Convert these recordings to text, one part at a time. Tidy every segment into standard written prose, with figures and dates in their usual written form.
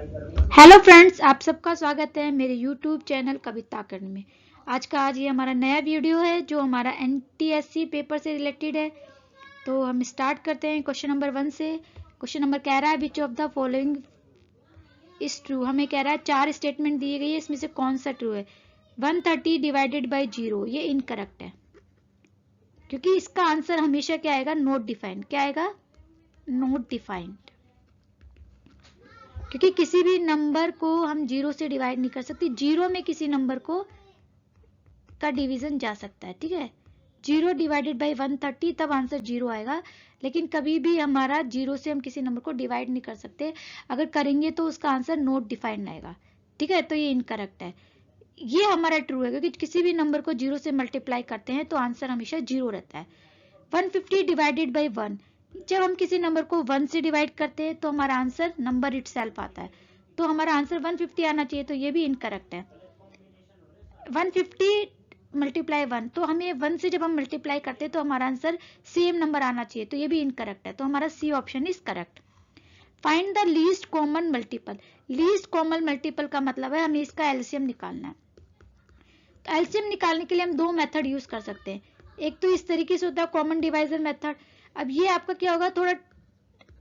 Hello friends, आप सबका स्वागत है मेरे यूट्यूब चैनल कविता अकेडमी में। आज ये हमारा नया वीडियो है जो हमारा एनटीएससी पेपर से रिलेटेड है। तो हम स्टार्ट करते हैं क्वेश्चन नंबर 1 से। क्वेश्चन नंबर कह रहा है which of the following is true. हमें कह रहा है 4 स्टेटमेंट दिए गई है, इसमें से कौन सा ट्रू है। 130 डिवाइडेड बाई 0 ये इनकरेक्ट है, क्योंकि इसका आंसर हमेशा क्या आएगा, नॉट डिफाइंड। क्या आएगा, नॉट डिफाइंड, क्योंकि किसी भी नंबर को हम 0 से डिवाइड नहीं कर सकते। 0 में किसी नंबर को का डिवीजन जा सकता है, ठीक है। 0 डिवाइडेड बाई 130 तब आंसर 0 आएगा, लेकिन कभी भी हमारा 0 से हम किसी नंबर को डिवाइड नहीं कर सकते। अगर करेंगे तो उसका आंसर नॉट डिफाइंड आएगा, ठीक है। तो ये इनकरेक्ट है। ये हमारा ट्रू है, क्योंकि किसी भी नंबर को 0 से मल्टीप्लाई करते हैं तो आंसर हमेशा 0 रहता है। 150 डिवाइडेड बाई 1, जब हम किसी नंबर को 1 से डिवाइड करते हैं तो हमारा आंसर नंबर इटसेल्फ आता है, तो हमारा आंसर 150 आना चाहिए, तो ये भी इनकरेक्ट है। 150 मल्टीप्लाई 1, तो हमें 1 से जब हम मल्टीप्लाई करते हैं तो हमारा आंसर सेम नंबर आना चाहिए, तो ये भी इनकरेक्ट है। तो हमारा C option is correct. Find the least common multiple. Least common multiple का मतलब है हमें इसका एलसीएम निकालना है। तो एलसीएम निकालने के लिए हम 2 मेथड यूज कर सकते हैं। एक तो इस तरीके से होता है कॉमन डिवाइजर मेथड। अब ये आपका क्या होगा, थोड़ा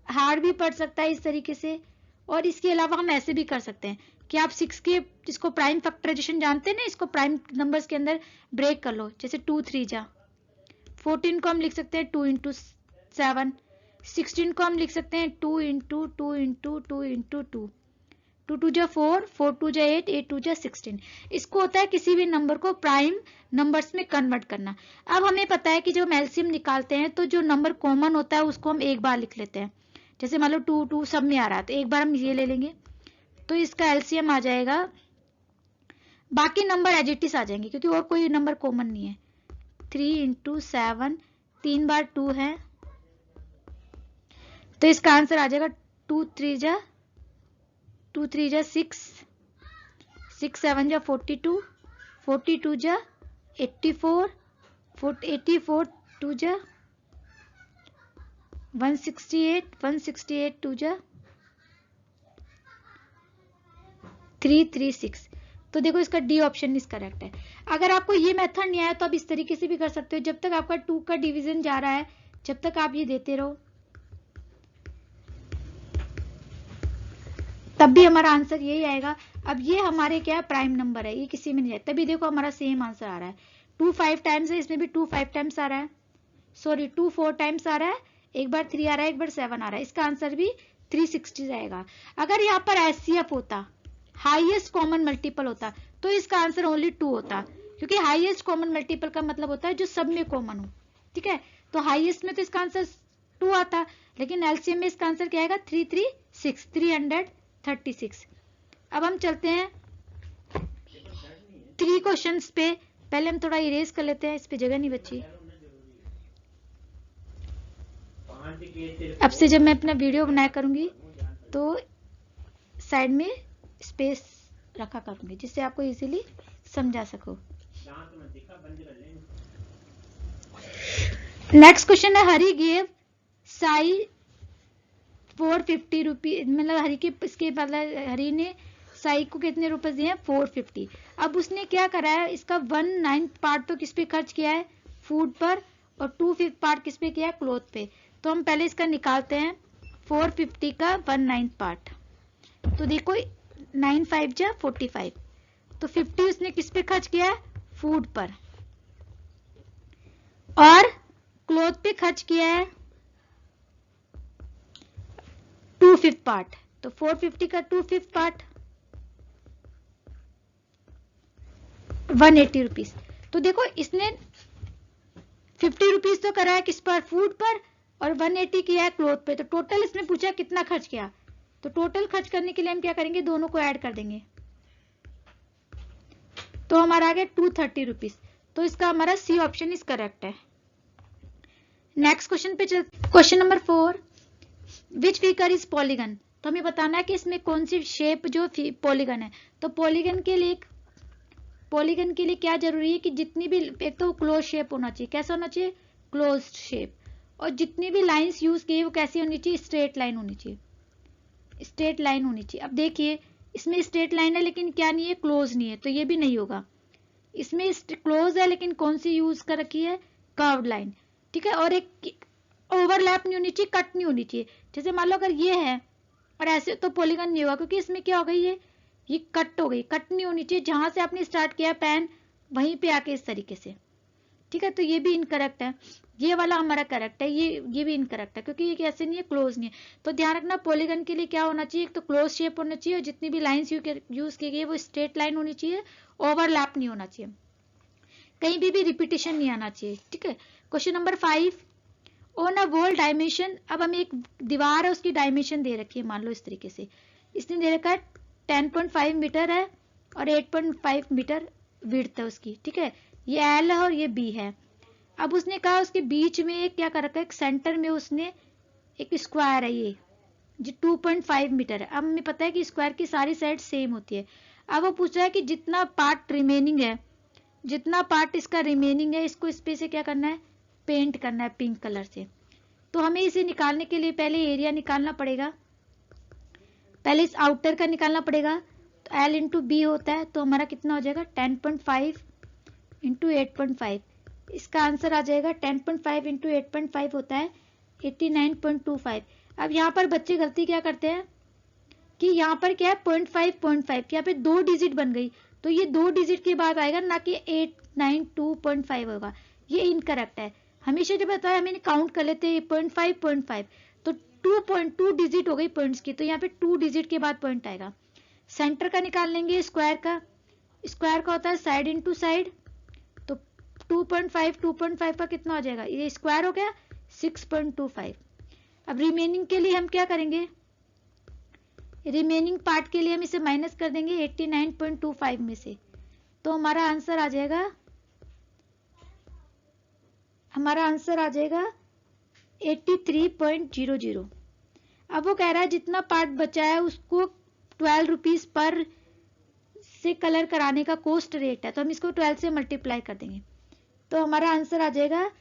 हार्ड भी पड़ सकता है इस तरीके से, और इसके अलावा हम ऐसे भी कर सकते हैं कि आप 6 के इसको प्राइम फैक्टराइजेशन जानते हैं ना, इसको प्राइम नंबर्स के अंदर ब्रेक कर लो। जैसे 2 3 जा 14 को हम लिख सकते हैं 2 इंटू 7। 16 को हम लिख सकते हैं 2 इंटू 2 इंटू 2 इंटू 2। 2 2 जा 4, 4 2 जा 8, 8 2 जा 16। इसको होता है किसी भी नंबर को प्राइम नंबर्स में कन्वर्ट करना। अब हमें पता है कि जब हम एलसीएम निकालते हैं तो जो नंबर कॉमन होता है उसको हम एक बार लिख लेते हैं। जैसे मान लो 2 2 सब में आ रहा है, तो एक बार हम ये ले लेंगे, तो इसका एलसीएम आ जाएगा। बाकी नंबर एजिटिस आ जाएंगे, क्योंकि और कोई नंबर कॉमन नहीं है। 3 इंटू 7, 3 बार 2 है, तो इसका आंसर आ जाएगा 2 3 जा 6, 6 7 जा 42, 42 जा 84, 84 2 जा 168, 168 2 जा 336। तो देखो इसका डी ऑप्शन इज करेक्ट है। अगर आपको ये मेथड नहीं आया तो आप इस तरीके से भी कर सकते हो। जब तक आपका 2 का डिवीजन जा रहा है, जब तक आप ये देते रहो, तब भी हमारा आंसर यही आएगा। अब ये हमारे क्या प्राइम नंबर है, ये किसी में नहीं है, तभी देखो हमारा सेम आंसर आ रहा है। 2 5 टाइम्स है, इसमें भी 2 5 टाइम्स आ रहा है। सॉरी 2 4 टाइम्स आ रहा है, एक बार 3 आ रहा है, एक बार 7 आ रहा है। इसका आंसर भी 360 आएगा। अगर यहाँ पर एचसीएफ होता, हाईएस्ट कॉमन मल्टीपल होता, तो इसका आंसर ओनली 2 होता, क्योंकि हाईएस्ट कॉमन मल्टीपल का मतलब होता है जो सब में कॉमन हो, ठीक है। तो हाईएस्ट में तो इसका आंसर 2 आता, लेकिन एलसीएम में इसका आंसर क्या आएगा, 336, 336। अब हम चलते हैं 3 क्वेश्चंस पे। पहले हम थोड़ा इरेज कर लेते हैं, इस पे जगह नहीं बची। अब से जब मैं अपना वीडियो बनाया करूंगी तो साइड में स्पेस रखा करूंगी, जिससे आपको इजीली समझा सको। नेक्स्ट क्वेश्चन है, हरी गेव साई 450 रुपीज, मतलब हरी के इसके मतलब हरी ने साई को कितने रुपए दिए हैं, 450। अब उसने क्या करा है, इसका 1/9 पार्ट तो किस पे खर्च किया है, फूड पर, और 2/5 पार्ट किस पे किया है, क्लॉथ पे। तो हम पहले इसका निकालते हैं 450 का 1/9 पार्ट। तो देखो 9 5 जा 45, तो 50 उसने किस पे खर्च किया है, फूड पर, और क्लॉथ पे खर्च किया है 2/5 पार्ट। तो 450 का 2/5 पार्ट 180 रुपीज। तो देखो इसने 50 रुपीज तो करा है किस पर, फूड पर, और 180 किया है क्लॉथ पे। तो टोटल इसने पूछा कितना खर्च किया, तो टोटल खर्च करने के लिए हम क्या करेंगे, दोनों को ऐड कर देंगे, तो हमारा आ गया 230 रुपीज। तो इसका हमारा सी ऑप्शन इज करेक्ट है। नेक्स्ट क्वेश्चन पे चल, question number 4, which figure is polygon. तो हमें बताना है कि इसमें कौन सी शेप जो पॉलीगन है। तो पॉलीगन के लिए क्या जरूरी है कि जितनी भी, एक तो क्लोज शेप होना चाहिए। कैसा होना चाहिए, क्लोज्ड शेप, और जितनी भी लाइंस यूज की वो कैसी होनी चाहिए, स्ट्रेट लाइन होनी चाहिए। स्ट्रेट लाइन होनी चाहिए। अब देखिए इसमें स्ट्रेट लाइन है लेकिन क्या नहीं है, क्लोज नहीं है, तो ये भी नहीं होगा। इसमें क्लोज है लेकिन कौन सी यूज कर रखी है, कर्व्ड लाइन, ठीक है। और एक ओवरलैप नहीं होनी चाहिए, कट नहीं होनी चाहिए। जैसे मान लो अगर ये है और ऐसे, तो पॉलीगन नहीं होगा क्योंकि इसमें क्या हो गई, ये कट हो गई, कट नहीं होनी चाहिए। जहां से आपने स्टार्ट किया पेन वहीं पे आके इस तरीके से, ठीक है, तो ये भी इनकरेक्ट है। ये वाला हमारा करेक्ट है, ये भी इनकरेक्ट है क्योंकि ये कैसे नहीं है, क्लोज नहीं है। तो ध्यान रखना पॉलीगन के लिए क्या होना चाहिए, एक तो क्लोज शेप होना चाहिए और जितनी भी लाइंस यूज की गई वो स्ट्रेट लाइन होनी चाहिए, ओवरलैप नहीं होना चाहिए, कहीं भी रिपीटेशन नहीं आना चाहिए, ठीक है। Question number 5, on a wall dimension. अब हमें एक दीवार है उसकी डायमेंशन दे रखी है, मान लो इस तरीके से, इसने दे रखा है 10.5 मीटर है और 8.5 मीटर विड्थ है उसकी, ठीक है। ये एल है और ये बी है। अब उसने कहा उसके बीच में एक क्या कर रखा है, एक सेंटर में उसने एक स्क्वायर है ये जो 2.5 मीटर है। अब हमें पता है कि स्क्वायर की सारी साइड सेम होती है। अब वो पूछ रहा है कि जितना पार्ट रिमेनिंग है, जितना पार्ट इसका रिमेनिंग है, इसको इस पे से क्या करना है, पेंट करना है पिंक कलर से। तो हमें इसे निकालने के लिए पहले एरिया निकालना पड़ेगा, पहले इस आउटर का निकालना पड़ेगा। तो L इंटू बी होता है, तो हमारा कितना हो जाएगा 10.5 इंटू 8.5। इसका आंसर आ जाएगा 10.5 इंटू 8.5 होता है 89.25। अब यहाँ पर बच्चे गलती क्या करते हैं कि यहाँ पर क्या है 0.5 यहाँ पे 2 डिजिट बन गई, तो ये 2 डिजिट के बाद आएगा, ना कि 892.5 होगा। ये इनकरेक्ट है। हमेशा जब बताया हमें काउंट कर लेते हैं 0.5 तो 2.2 डिजिट हो गई पॉइंट्स की, तो यहाँ पे 2 डिजिट के बाद पॉइंट आएगा। सेंटर का निकाल लेंगे, स्क्वायर का होता है साइड इंटू साइड, तो 2.5 का कितना हो जाएगा, ये स्क्वायर हो गया 6.25। अब रिमेनिंग के लिए हम क्या करेंगे, रिमेनिंग पार्ट के लिए हम इसे माइनस कर देंगे 89.25 में से, तो हमारा आंसर आ जाएगा 83.00। अब वो कह रहा है जितना पार्ट बचा है उसको 12 रुपीज पर से कलर कराने का कॉस्ट रेट है, तो हम इसको 12 से मल्टीप्लाई कर देंगे, तो हमारा आंसर आ जाएगा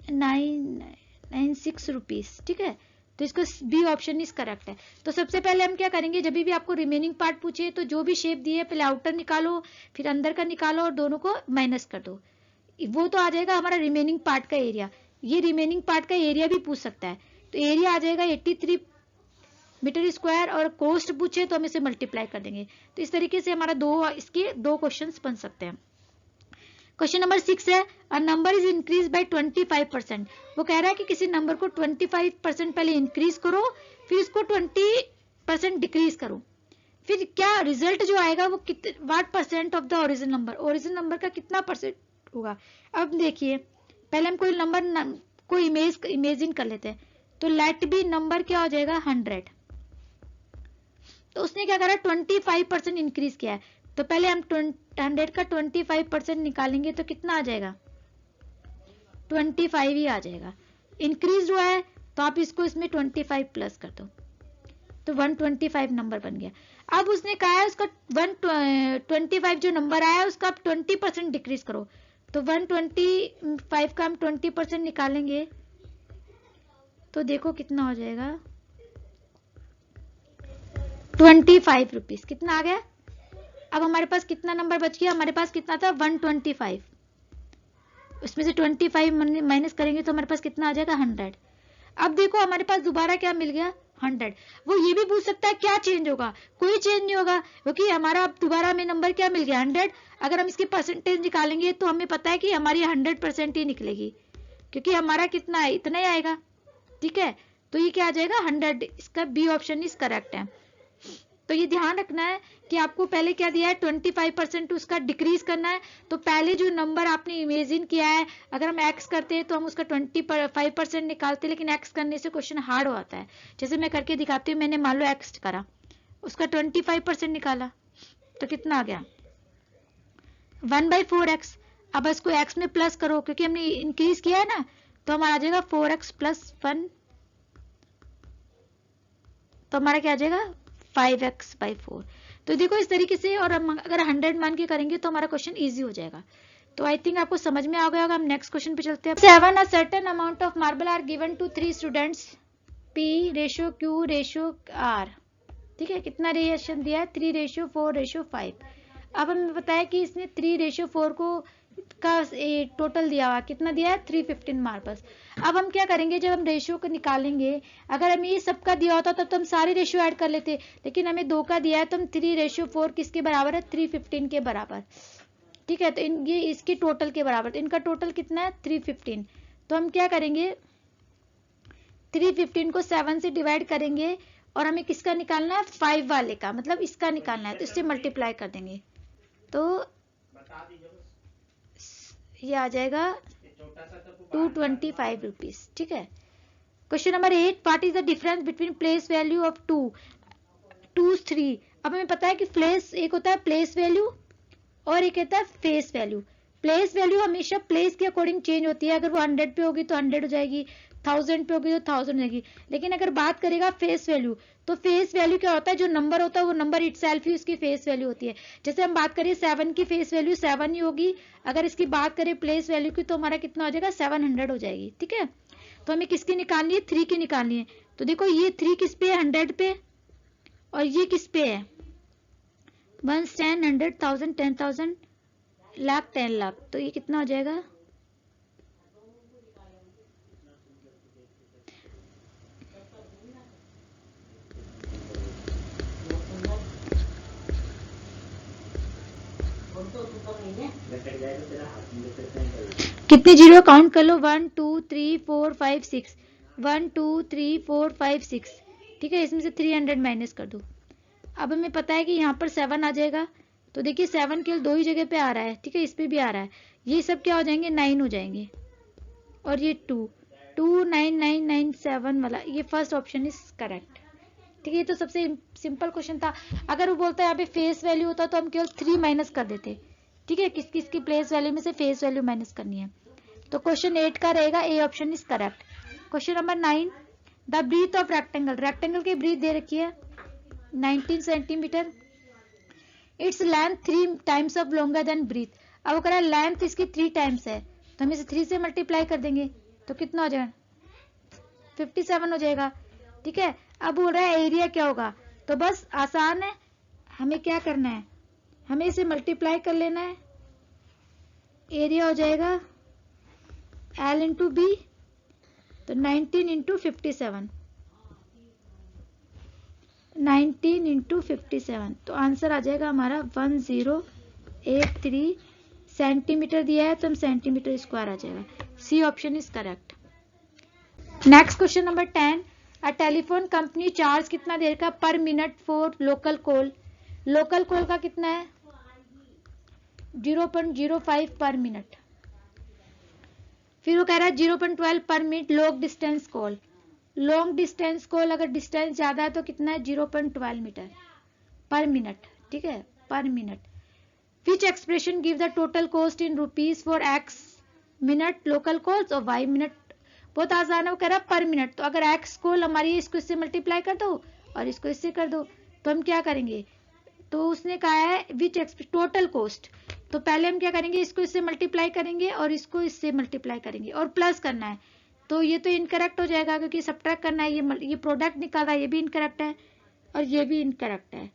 996 रुपीज, ठीक है। तो इसको बी ऑप्शन इज करेक्ट है। तो सबसे पहले हम क्या करेंगे, जब भी आपको रिमेनिंग पार्ट पूछे तो जो भी शेप दी है पहले आउटर निकालो, फिर अंदर का निकालो और दोनों को माइनस कर दो, वो तो आ जाएगा हमारा रिमेनिंग पार्ट का एरिया। ये रिमेनिंग पार्ट का एरिया भी पूछ सकता है, तो एरिया आ जाएगा 83 मीटर स्क्वायर और कॉस्ट पूछे तो हम इसे मल्टीप्लाई कर देंगे। तो इस तरीके से हमारा इसके दो क्वेश्चंस बन सकते हैं। क्वेश्चन नंबर 6 है, a number is increase by 25%। वो कह रहा है कि किसी नंबर को 25% पहले इंक्रीज करो, फिर इसको 20% डिक्रीज करो, फिर क्या रिजल्ट जो आएगा वो what percent of the original number, original number का कितना परसेंट होगा। अब देखिए पहले हम कोई नंबर को इमेजिन कर लेते हैं, तो लेट बी नंबर क्या हो जाएगा 100। तो उसने क्या करा 25% इंक्रीज किया है, तो पहले हम 100 का 25% निकालेंगे तो कितना आ जाएगा 25 ही आ जाएगा। इंक्रीज हुआ है तो आप इसको इसमें 25 प्लस कर दो, तो 125 नंबर बन गया। अब उसने कहा है उसका 125 जो नंबर आया है उसका आप 20% डिक्रीज करो, तो 125 का हम 20% निकालेंगे तो देखो कितना हो जाएगा 25 रुपीज, कितना आ गया। अब हमारे पास कितना नंबर बच गया, हमारे पास कितना था 125, उसमें से 25 माइनस करेंगे तो हमारे पास कितना आ जाएगा 100। अब देखो हमारे पास दोबारा क्या मिल गया 100। वो ये भी पूछ सकता है क्या चेंज होगा, कोई चेंज नहीं होगा क्योंकि हमारा अब दोबारा में नंबर क्या मिल गया 100। अगर हम इसकी परसेंटेज निकालेंगे तो हमें पता है कि हमारी 100% ही निकलेगी क्योंकि हमारा कितना है इतना ही आएगा, ठीक है। तो ये क्या आ जाएगा 100, इसका बी ऑप्शन इज करेक्ट है। तो ये ध्यान रखना है कि आपको पहले क्या दिया है 25% उसका डिक्रीज करना है, तो पहले जो नंबर आपने इमेजिन किया है अगर हम एक्स करते हैं तो हम उसका 25% निकालते हैं, लेकिन एक्स करने से क्वेश्चन हार्ड होता है। जैसे मैं करके दिखाती हूँ, मैंने मान लो एक्स करा, उसका 25% निकाला तो कितना आ गया 1/4x। अब इसको x में प्लस करो क्योंकि हमने इंक्रीज किया है ना, तो हमारा आ जाएगा 4x + 1, तो हमारा क्या आ जाएगा 5x/4। तो देखो इस तरीके से, और हम अगर 100 मान के करेंगे तो हमारा क्वेश्चन इजी हो जाएगा। तो आई थिंक आपको समझ में आ गया होगा। हम नेक्स्ट क्वेश्चन पे चलते हैं। 7 a certain amount of marble are given to 3 students P ratio Q ratio R, ठीक है, कितना रिएक्शन दिया है 3:4:5। अब हमें पता है कि इसने 3:4 को का टोटल दिया हुआ कितना दिया है 315 मार्बल्स। अब हम क्या करेंगे, जब हम रेशियो को निकालेंगे, अगर हमें ये सबका दिया होता तब तो हम सारे रेशियो ऐड कर लेते, लेकिन हमें 2 का दिया है तो हम 3:4 किसके बराबर है 315 के बराबर, ठीक है। तो ये इसके टोटल के बराबर, तो इनका टोटल कितना है 315। तो हम क्या करेंगे 315 को 7 से डिवाइड करेंगे और हमें किसका निकालना है 5 वाले का, मतलब इसका निकालना है, तो इससे मल्टीप्लाई कर देंगे तो ये आ जाएगा 225 रुपीज, ठीक है। Question number 8, what is the difference between place value of 3। अब हमें पता है कि प्लेस एक होता है प्लेस वैल्यू और एक होता है फेस वैल्यू। प्लेस वैल्यू हमेशा प्लेस के अकॉर्डिंग चेंज होती है, अगर वो 100 पे होगी तो 100 हो जाएगी, 1000 पे होगी तो 1000 हो जाएगी। लेकिन अगर बात करेगा फेस वैल्यू, तो फेस वैल्यू क्या होता है, जो नंबर होता है वो नंबर इटसेल्फ ही उसकी फेस वैल्यू होती है। जैसे हम बात करें 7 की फेस वैल्यू 7 ही होगी, अगर इसकी बात करें प्लेस वैल्यू की तो हमारा कितना हो जाएगा 700 हो जाएगी, ठीक है। तो हमें किसकी निकालनी है 3 की निकालनी है। तो देखो ये 3 किस पे है 100 पे, और ये किस पे है 1 10 100 1000 10,000 लाख 10 लाख, तो ये कितना हो जाएगा कितने जीरो काउंट कर लो 1 2 3 4 5 6 1 2 3 4 5 6, ठीक है। इसमें से 300 माइनस कर दो। अब हमें पता है कि यहाँ पर 7 आ जाएगा, तो देखिए 7 केवल 2 ही जगह पे आ रहा है, ठीक है, इस पे भी आ रहा है, ये सब क्या हो जाएंगे 9 हो जाएंगे, और ये 2 9 9 9 7 वाला, ये फर्स्ट ऑप्शन इज करेक्ट, ठीक है। ये तो सबसे सिंपल क्वेश्चन था। अगर वो बोलता है यहाँ पे फेस वैल्यू होता तो हम केवल 3 माइनस कर देते, ठीक है, किस किस की प्लेस वैल्यू में से फेस वैल्यू माइनस करनी है। तो क्वेश्चन 8 का रहेगा A option is correct. Question number 9, the breadth of rectangle, rectangle की ब्रीथ दे रखी है 19 centimetre, it's length 3 times of longer than breadth. अब वो कह रहा है लेंथ इसकी 3 टाइम्स है, तो हम इसे 3 से मल्टीप्लाई कर देंगे तो कितना हो जाएगा 57 हो जाएगा, ठीक है। अब बोल रहा है एरिया क्या होगा, तो बस आसान है, हमें क्या करना है, हमें इसे मल्टीप्लाई कर लेना है, एरिया हो जाएगा L इंटू बी, तो 19 इंटू 57, 19 इंटू 57, तो आंसर आ जाएगा हमारा 1083 सेंटीमीटर दिया है, तो हम सेंटीमीटर स्क्वायर आ जाएगा, C option is correct. Next question number 10, a telephone company charge कितना देर का per minute for local call, local call का कितना है 0.05 पर मिनट। फिर वो कह रहा है 0.12 पर minute long distance call, long distance call अगर डिस्टेंस ज्यादा है तो कितना है 0.12 मीटर पर मिनट, ठीक है, पर minute. Which expression give the total cost in rupees for x minute local calls और वाई मिनट। बहुत आसान है, वो कह रहा है पर मिनट, तो अगर एक्स कॉल हमारी इसको इससे मल्टीप्लाई कर दो और इसको इससे कर दो, तो हम क्या करेंगे, तो उसने कहा है विच टोटल कॉस्ट, तो पहले हम क्या करेंगे इसको इससे मल्टीप्लाई करेंगे और इसको इससे मल्टीप्लाई करेंगे और प्लस करना है, तो ये तो इनकरेक्ट हो जाएगा क्योंकि सब्ट्रैक्ट करना है, ये प्रोडक्ट निकाल रहा है, ये भी इनकरेक्ट है और ये भी इनकरेक्ट है,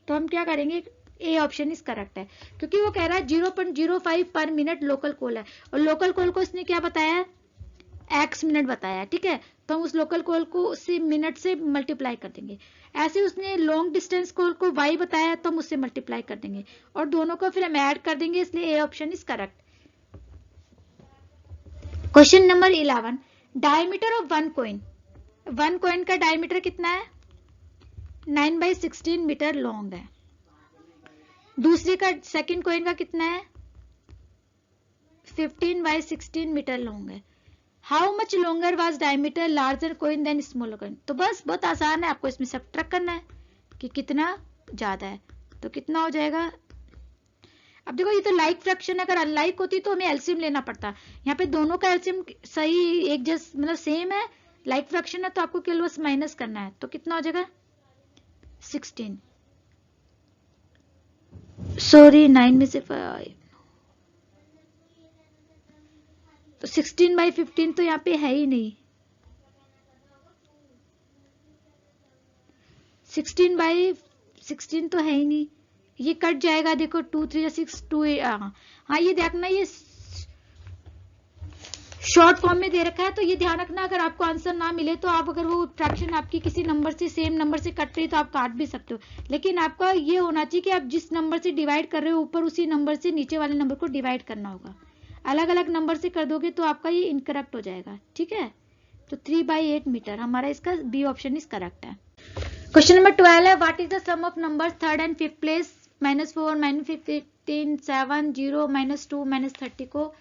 तो हम क्या करेंगे ए ऑप्शन इज करेक्ट है, क्योंकि वो कह रहा है 0.05 पर मिनट लोकल कॉल है और लोकल कॉल को उसने क्या बताया एक्स मिनट बताया, ठीक है, तो हम उस लोकल कॉल को उसी मिनट से मल्टीप्लाई कर देंगे। ऐसे उसने लॉन्ग डिस्टेंस कॉल को वाई बताया तो हम उससे मल्टीप्लाई कर देंगे और दोनों को फिर हम ऐड कर देंगे, इसलिए ए option is correct. Question number 11, diameter of one coin, one coin का डायमीटर कितना है 9/16 मीटर लॉन्ग है। दूसरे का सेकंड कॉइन का कितना है 15/16 मीटर लॉन्ग है। How much longer was diameter larger coin than smaller coin, तो बस बहुत आसान है, आपको इसमें सब्ट्रैक्ट करना है कि कितना ज्यादा है, तो कितना हो जाएगा। अब देखो ये तो लाइक फ्रैक्शन, अगर अनलाइक होती तो हमें एलसीएम लेना पड़ता, यहाँ पे दोनों का एलसीएम सही एक जैसा मतलब सेम है, लाइक फ्रैक्शन है तो आपको केवल बस माइनस करना है, तो कितना हो जाएगा 16, सॉरी 9 में से 5, तो 16/15 तो यहाँ पे है ही नहीं, 16/16 तो है ही नहीं, ये कट जाएगा। देखो 2 3 6 2 हाँ ये देखना, ये शॉर्ट फॉर्म में दे रखा है, तो ये ध्यान रखना अगर आपको आंसर ना मिले तो आप, अगर वो फ्रैक्शन आपकी किसी नंबर से सेम नंबर से कट रही तो आप काट भी सकते हो, लेकिन आपका ये होना चाहिए कि आप जिस नंबर से डिवाइड कर रहे हो ऊपर उसी नंबर से नीचे वाले नंबर को डिवाइड करना होगा। अलग अलग नंबर से कर दोगे तो आपका ये इनकरेक्ट हो जाएगा, ठीक है। तो 3/8 मीटर हमारा इसका बी ऑप्शन इज करेक्ट है। क्वेश्चन नंबर 12 है, what is the sum of numbers third and fifth place -4 -15 7 0 -2 -30 को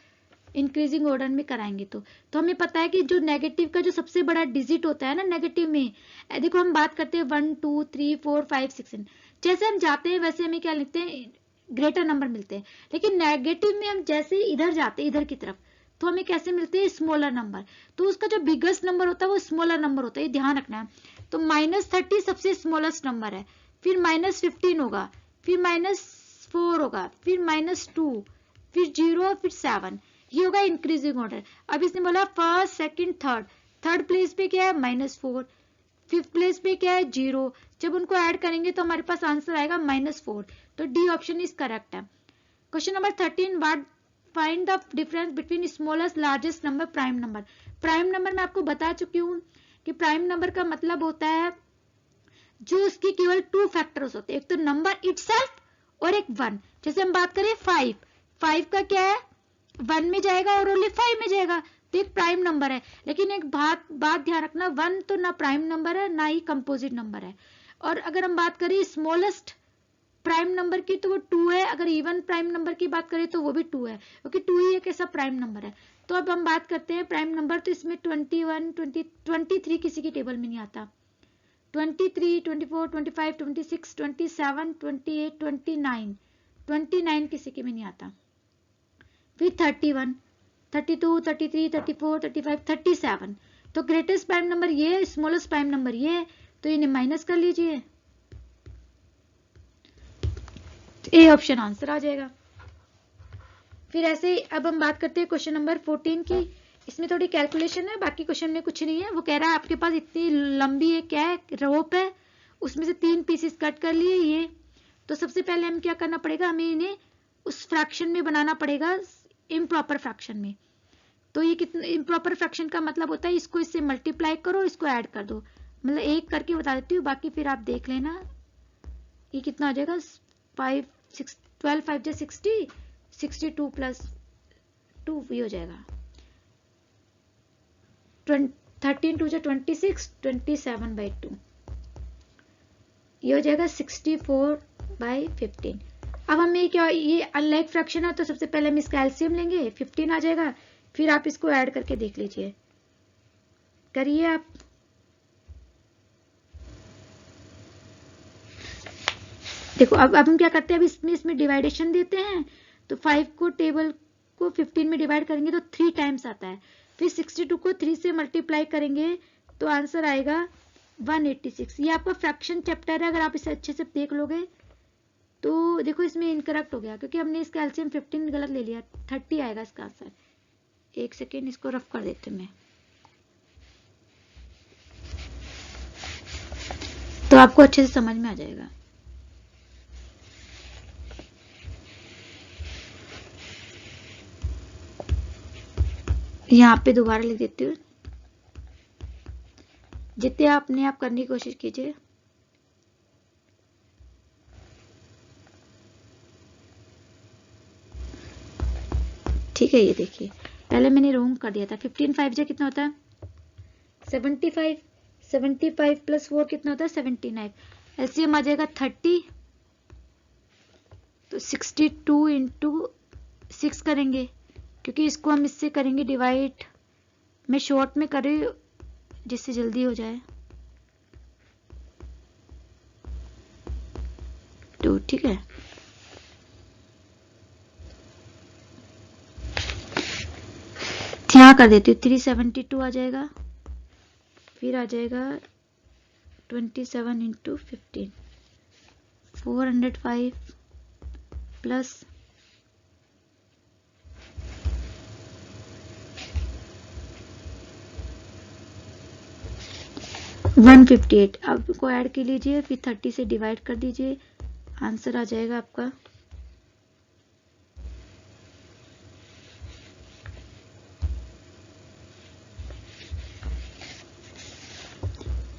इंक्रीजिंग ऑर्डर में कराएंगे। तो हमें पता है कि जो नेगेटिव का जो सबसे बड़ा डिजिट होता है ना नेगेटिव में, देखो हम बात करते हैं 1 2 3 4 5 6, जैसे हम जाते हैं वैसे हमें क्या लिखते हैं, ग्रेटर नंबर मिलते हैं। लेकिन नेगेटिव में हम जैसे इधर जाते हैं इधर की तरफ, तो हमें कैसे मिलते हैं, स्मॉलर नंबर। तो उसका जो बिगेस्ट नंबर होता है वो स्मॉलर नंबर होता है, ये ध्यान रखना है। तो -30 सबसे स्मॉलेस्ट नंबर है, फिर -15 होगा, फिर -4 होगा, फिर -2, फिर 0, फिर 7, ये होगा इंक्रीजिंग ऑर्डर। अब इसने बोला first second third, third place पे क्या है -4, फिफ्थ प्लेस पे क्या है 0, जब उनको ऐड करेंगे तो हमारे पास आंसर आएगा -4, तो डी ऑप्शन इज करेक्ट है। Question number 13, what find the difference between smallest largest number prime number. Prime number मैं आपको बता चुकी हूँ कि प्राइम नंबर का मतलब होता है जो उसकी केवल 2 फैक्टर्स होते हैं, एक तो नंबर इटसेल्फ और एक 1। जैसे हम बात करें 5 का क्या है, 1 में जाएगा और ओनली 5 में जाएगा, तो एक प्राइम नंबर है। लेकिन एक बात ध्यान रखना, 1 तो ना प्राइम नंबर है ना ही कंपोजिट नंबर है। और अगर हम बात करें स्मॉलेस्ट प्राइम नंबर की तो वो 2 है, अगर इवन प्राइम नंबर की बात करें तो वो भी 2 है, क्योंकि 2 ही एक ऐसा प्राइम नंबर है। तो अब हम बात करते हैं प्राइम नंबर, तो इसमें 21 20 23 किसी की टेबल में नहीं आता, 23 24 25 26 27 28 29 किसी के में नहीं आता, फिर 31 32 33 34 35 37। तो ग्रेटेस्ट प्राइम नंबर ये है, स्मॉलेस्ट प्राइम नंबर ये है, तो इन्हें माइनस कर लीजिए, ए ऑप्शन आंसर आ जाएगा। फिर ऐसे अब हम बात करते हैं क्वेश्चन नंबर 14 की। इसमें थोड़ी कैलकुलेशन है, बाकी क्वेश्चन में कुछ नहीं है। वो कह रहा है आपके पास इतनी लंबी है क्या है रोप है, उसमें से 3 पीसेस कट कर लिए ये, तो सबसे पहले हम क्या करना पड़ेगा, हमें इन्हें उस फ्रैक्शन में बनाना पड़ेगा, इम्प्रॉपर फ्रैक्शन में। तो ये कितना इम्प्रॉपर फ्रैक्शन का मतलब होता है, इसको इससे मल्टीप्लाई करो, इसको ऐड कर दो, मतलब एक करके बता देती हूँ, बाकी फिर आप देख लेना। ये कितना हो जाएगा, 5 6 12 5 जा 60, 62 प्लस 2 ये हो जाएगा 13 2 जा 26, 27/2 ये हो जाएगा 64/15। अब हमें क्या, ये अनलाइक फ्रैक्शन है तो सबसे पहले हम इसका एलसीएम लेंगे, 15 आ जाएगा, फिर आप इसको ऐड करके देख लीजिए, करिए आप। देखो अब हम क्या करते हैं, अब इसमें डिवाइडेशन देते हैं, तो 5 को टेबल को 15 में डिवाइड करेंगे तो 3 टाइम्स आता है, फिर 62 को 3 से मल्टीप्लाई करेंगे तो आंसर आएगा 186। ये आपका फ्रैक्शन चैप्टर है, अगर आप इसे अच्छे से देख लोगे तो देखो इसमें इनकरेक्ट हो गया क्योंकि हमने इसका एलसीएम 15 गलत ले लिया, 30 आएगा इसका आंसर। एक सेकेंड इसको रफ कर देते मैं, तो आपको अच्छे से समझ में आ जाएगा। यहाँ पे दोबारा लिख देती हूँ, जितने अपने आप करने की कोशिश कीजिए। ठीक है, ये देखिए पहले मैंने रॉन्ग कर दिया था, 15 5 जा कितना होता है 75, 75 प्लस 4 कितना होता है 79, एलसीएम आ जाएगा 30, तो 62 इंटू 6 करेंगे, क्योंकि इसको हम इससे करेंगे डिवाइड, मैं शॉर्ट में कर रही हूँ जिससे जल्दी हो जाए, तो ठीक है। यहाँ कर देती हूँ, 372 आ जाएगा, फिर आ जाएगा 27 इंटू 15, 405 प्लस 186 158। अब को ऐड कर लीजिए, फिर 30 से डिवाइड कर दीजिए, आंसर आ जाएगा आपका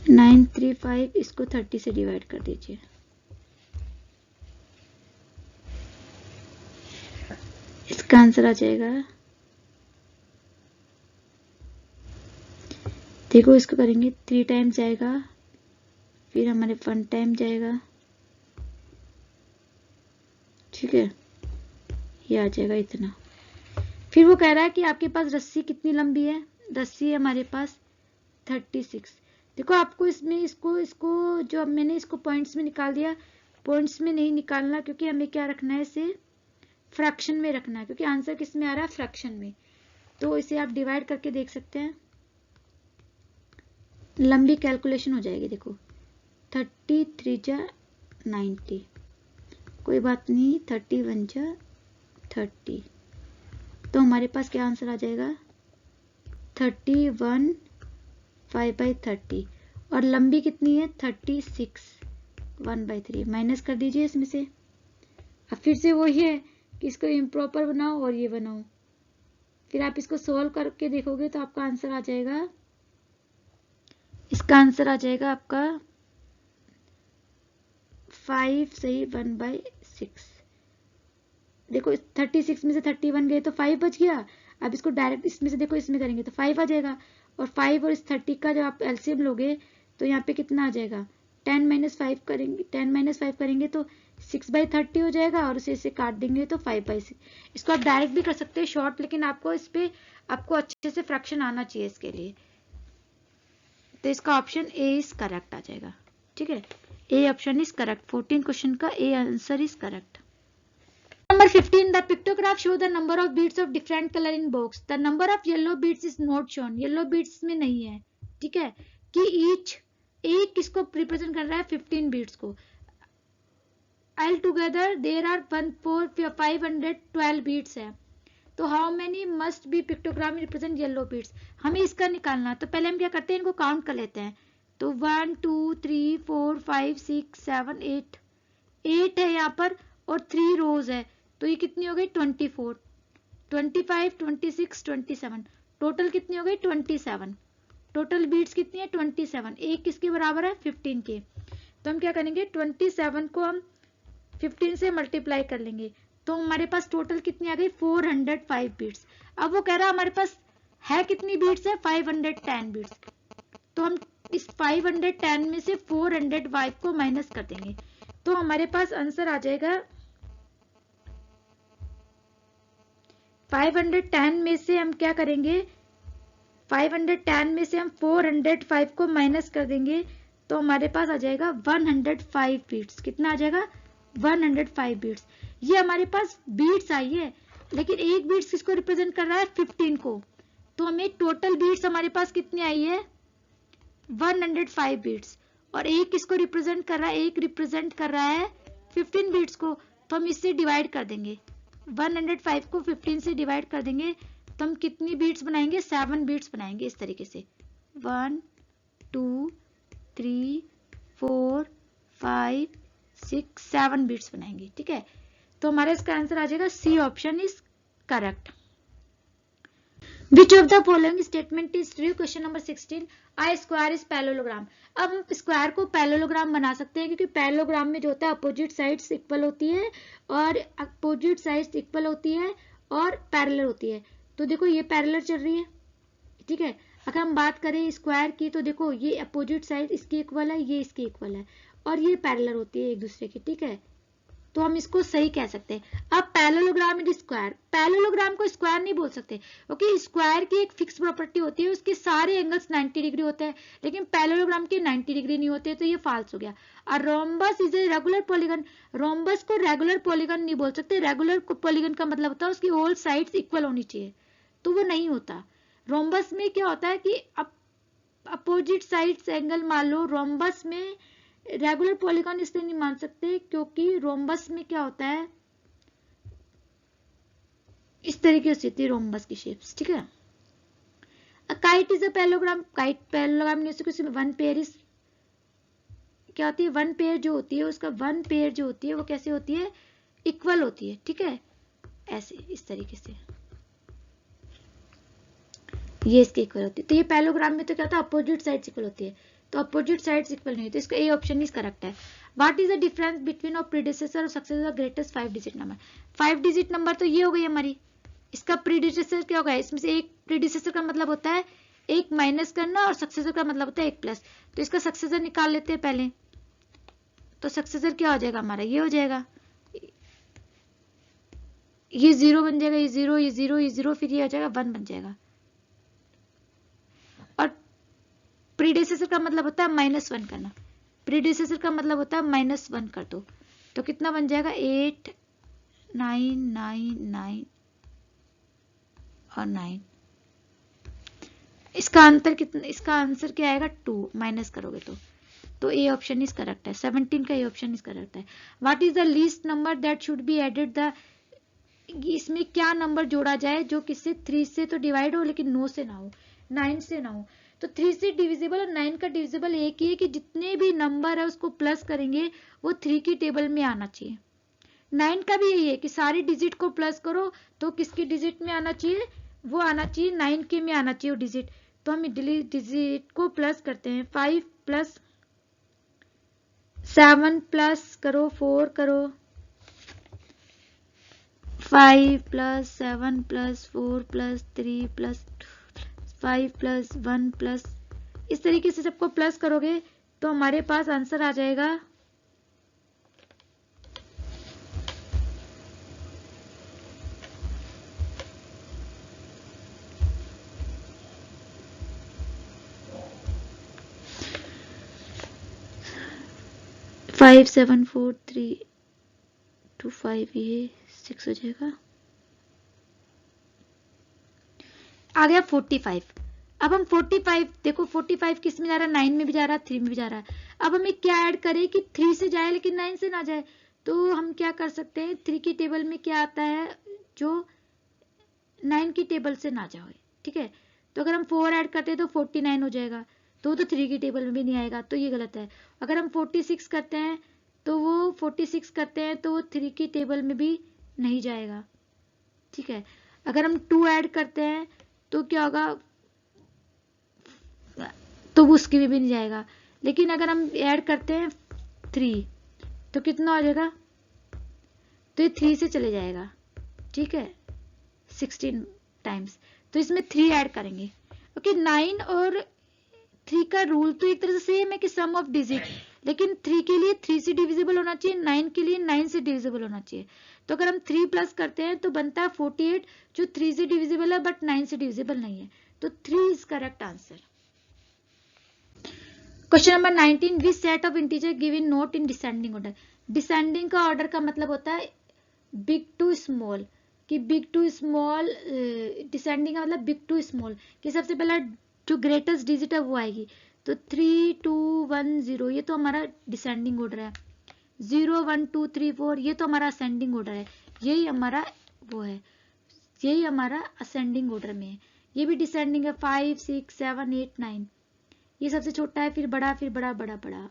935। इसको 30 से डिवाइड कर दीजिए, इसका आंसर आ जाएगा, देखो इसको करेंगे 3 टाइम्स जाएगा, फिर हमारे 1 टाइम जाएगा, ठीक है, ये आ जाएगा इतना। फिर वो कह रहा है कि आपके पास रस्सी कितनी लंबी है, रस्सी है हमारे पास 36। देखो आपको इसमें इसको जो मैंने इसको पॉइंट्स में निकाल दिया, पॉइंट्स में नहीं निकालना, क्योंकि हमें क्या रखना है, इसे फ्रैक्शन में रखना है, क्योंकि आंसर किस में आ रहा है, फ्रैक्शन में। तो इसे आप डिवाइड करके देख सकते हैं, लंबी कैलकुलेशन हो जाएगी। देखो 33 जा 90, कोई बात नहीं, 31 जा 30, तो हमारे पास क्या आंसर आ जाएगा 31 5/30, और लंबी कितनी है 36 1/3, माइनस कर दीजिए इसमें से। अब फिर से वही है कि इसको इम्प्रॉपर बनाओ और ये बनाओ, फिर आप इसको सोल्व करके देखोगे तो आपका आंसर आ जाएगा, इसका आंसर आ जाएगा आपका 5 सही 1/6। देखो 36 में से 31 गए तो 5 बच गया। अब इसको डायरेक्ट इसमें से देखो, इसमें करेंगे तो 5 आ जाएगा, और 5 और इस 30 का जब आप एलसीएम लोगे तो यहाँ पे कितना आ जाएगा, 10 - 5 करेंगे, 10 - 5 करेंगे तो 6/30 हो जाएगा, और उसे काट देंगे तो 5/6। इसको आप डायरेक्ट भी कर सकते हैं शॉर्ट, लेकिन आपको इस पे आपको अच्छे से फ्रैक्शन आना चाहिए इसके लिए, तो इसका ऑप्शन ए इज करेक्ट आ जाएगा, ठीक है, A option is correct. 14 question का A answer is correct. Number 15, the pictograph show the number of beads of different color in box. The number of yellow beads is not shown. Yellow beads में नहीं है, ठीक है, कि each एक किसको represent कर रहा है 15 beads को। Altogether there are 512 beads है, तो how many must be pictogram represent yellow beads, हमें इसका निकालना। तो पहले हम क्या करते हैं, इनको काउंट कर लेते हैं। तो 1 2 3 4 5 6 7 8 है यहाँ पर, और 3 रोज है, तो ये कितनी हो गई 24 25 26 27, टोटल कितनी हो गई 27। टोटल बीट्स कितनी है 27, एक किसके बराबर है 15 के। तो हम क्या करेंगे 27 को हम 15 से मल्टीप्लाई कर लेंगे, तो हमारे पास टोटल कितनी आ गई 405 बीट्स। अब वो कह रहा है हमारे पास है कितनी बीट्स है 510 बीट्स, तो हम इस 510 में से 405 को माइनस कर देंगे, तो हमारे पास आंसर आ जाएगा 510 में से हम क्या करेंगे, 510 में से हम 405 को माइनस कर देंगे, तो हमारे पास आ जाएगा 105 बीट्स। कितना आ जाएगा 105 बीट्स। ये हमारे पास बीट्स आई है, लेकिन एक बीट्स किसको रिप्रेजेंट कर रहा है 15 को, तो हमें टोटल बीट्स हमारे पास कितनी आई है 105 बीट्स, और एक किसको रिप्रेजेंट कर रहा है, एक रिप्रेजेंट कर रहा है 15 बीट्स को, तो हम इससे डिवाइड कर देंगे, 105 को 15 से डिवाइड कर देंगे, तो हम कितनी बीट्स बनाएंगे 7 बीट्स बनाएंगे, इस तरीके से 1 2 3 4 5 6 7 बीट्स बनाएंगे, ठीक है। तो हमारा इसका आंसर आ जाएगा C option is correct. Which of the following statement is true? Question number 16. A square is parallelogram. अब हम स्क्वायर को पैरेललोग्राम बना सकते हैं, क्योंकि पैरेललोग्राम में जो होता है अपोजिट साइड्स इक्वल होती है, और अपोजिट साइड्स इक्वल होती है और पैरेलल होती है। तो देखो ये पैरेलल चल रही है, ठीक है। अगर हम बात करें स्क्वायर की, तो देखो ये अपोजिट साइड इसकी इक्वल है, ये इसकी इक्वल है, और ये पैरेलल होती है एक दूसरे की, ठीक है। तो हम इसको सही कह सकते हैं। अब पैरेललोग्राम एंड स्क्वायर, पैरेललोग्राम को स्क्वायर नहीं बोल सकते, क्योंकि स्क्वायर की एक फिक्स प्रॉपर्टी होती है, उसके सारे एंगल्स 90 डिग्री होते हैं, लेकिन पैरेललोग्राम के 90 डिग्री नहीं होते, तो ये फाल्स हो गया। और rhombus is a regular polygon, rhombus को रेगुलर पॉलीगन नहीं बोल सकते, रेगुलर पॉलीगन का मतलब होता है उसकी ऑल साइड्स इक्वल होनी चाहिए, तो वो नहीं होता। रोम्बस में क्या होता है कि अपोजिट साइड्स एंगल मान लो, रोम्बस में रेगुलर पॉलीगॉन इसलिए नहीं मान सकते क्योंकि रोम्बस में क्या होता है, इस तरीके से होती है रोम्बस की शेप्स, ठीक है। Kite is a parallelogram, kite parallelogram नहीं हो सकती, वन पेयर इज क्या होती है, वन पेयर जो होती है उसका वन पेयर जो होती है वो कैसे होती है, इक्वल होती है, ठीक है, ऐसे इस तरीके से ये इसके इक्वल होती है। तो ये पैरेललोग्राम में तो क्या होता है, अपोजिट साइड्स इक्वल होती है, तो अपोजिट साइड्स इक्वल नहीं होती, इसका ए ऑप्शन इज करेक्ट है। What is the difference between of predecessor और successor of greatest 5 digit number. 5 digit number तो ये हो गई हमारी, इसका प्रीडिसेसर क्या होगा, इसमें से एक प्रीडिसेसर का मतलब होता है एक माइनस करना और सक्सेसर का मतलब होता है एक प्लस, तो इसका सक्सेसर निकाल लेते हैं पहले, तो सक्सेसर क्या हो जाएगा हमारा, ये हो जाएगा, ये 0 बन जाएगा, ये 0, ये 0, ये 0, फिर ये हो जाएगा 1 बन जाएगा, और प्रीडिसेसर का मतलब होता है -1 करना, प्रीडिसेसर का मतलब होता है -1 कर दो, तो कितना बन जाएगा 8 9 9 9 और 9, इसका अंतर कितना, इसका आंसर क्या आएगा 2 माइनस करोगे तो ए ऑप्शन इज करेक्ट है, 17 का ए ऑप्शन इज करेक्ट है। What is the least number that should be added, the इसमें क्या नंबर जोड़ा जाए जो किससे 3 से तो डिवाइड हो लेकिन 9 से ना हो, 9 से ना हो, तो 3 से डिविजिबल और 9 का डिविजिबल एक ही है कि जितने भी नंबर है उसको प्लस करेंगे वो 3 की टेबल में आना चाहिए। 9 का भी यही है कि सारी डिजिट को प्लस करो तो किसकी डिजिट में आना चाहिए, वो आना चाहिए 9 के में आना चाहिए वो डिजिट, तो हम डिजिट को प्लस करते हैं, 5 प्लस 7 प्लस करो 4 करो, 5 plus 7 plus 4 plus 3 plus 5 plus 1 plus, इस तरीके से सबको प्लस करोगे तो हमारे पास आंसर आ जाएगा 5 7 4 3 2 5, ये 6 हो जाएगा, आ गया 45। अब हम 45 देखो 45 किस में जा रहा है, 9 में भी जा रहा है, 3 में भी जा रहा है, अब हमें क्या ऐड करें कि 3 से जाए लेकिन 9 से ना जाए, तो हम क्या कर सकते हैं, 3 की टेबल में क्या आता है जो 9 की टेबल से ना जाए, ठीक है, तो अगर हम 4 ऐड करते हैं तो 49 हो जाएगा, तो 3 की टेबल में भी नहीं आएगा, तो ये गलत है। अगर हम 46 करते हैं तो वो 46 करते हैं तो वो 3 की टेबल में भी नहीं जाएगा, ठीक है। अगर हम 2 ऐड करते हैं तो क्या होगा, तो वो उसकी भी नहीं जाएगा, लेकिन अगर हम ऐड करते हैं 3 तो कितना हो जाएगा, तो ये 3 से चले जाएगा, ठीक है, 16 टाइम्स, तो इसमें 3 ऐड करेंगे। ओके, 9 और 3 का रूल तो एक तरह से सेम है कि सम ऑफ डिजिट, लेकिन 3 के लिए 3 से डिविजिबल होना चाहिए, 9 के लिए 9 से डिविजिबल होना चाहिए, तो अगर हम 3 प्लस करते हैं तो बनता है 48 जो 3 से डिविजिबल है बट 9 से डिविजिबल नहीं है, तो 3 is correct answer. Question number 19, which set of integer given note in descending order. Descending का ऑर्डर का मतलब होता है बिग टू स्मॉल, कि बिग टू स्मॉल, डिसेंडिंग का मतलब बिग टू स्मॉल, कि सबसे पहला जो ग्रेटेस्ट डिजिट है वो आएगी, तो 3 2 1 0 ये तो हमारा डिसेंडिंग ऑर्डर है, 0 1 2 3 4 ये तो हमारा असेंडिंग ऑर्डर है, यही हमारा वो है, यही हमारा असेंडिंग ऑर्डर में है, ये भी डिसेंडिंग है, 5 6 7 8 9, ये सबसे छोटा है, फिर बड़ा, फिर बड़ा बड़ा बड़ा,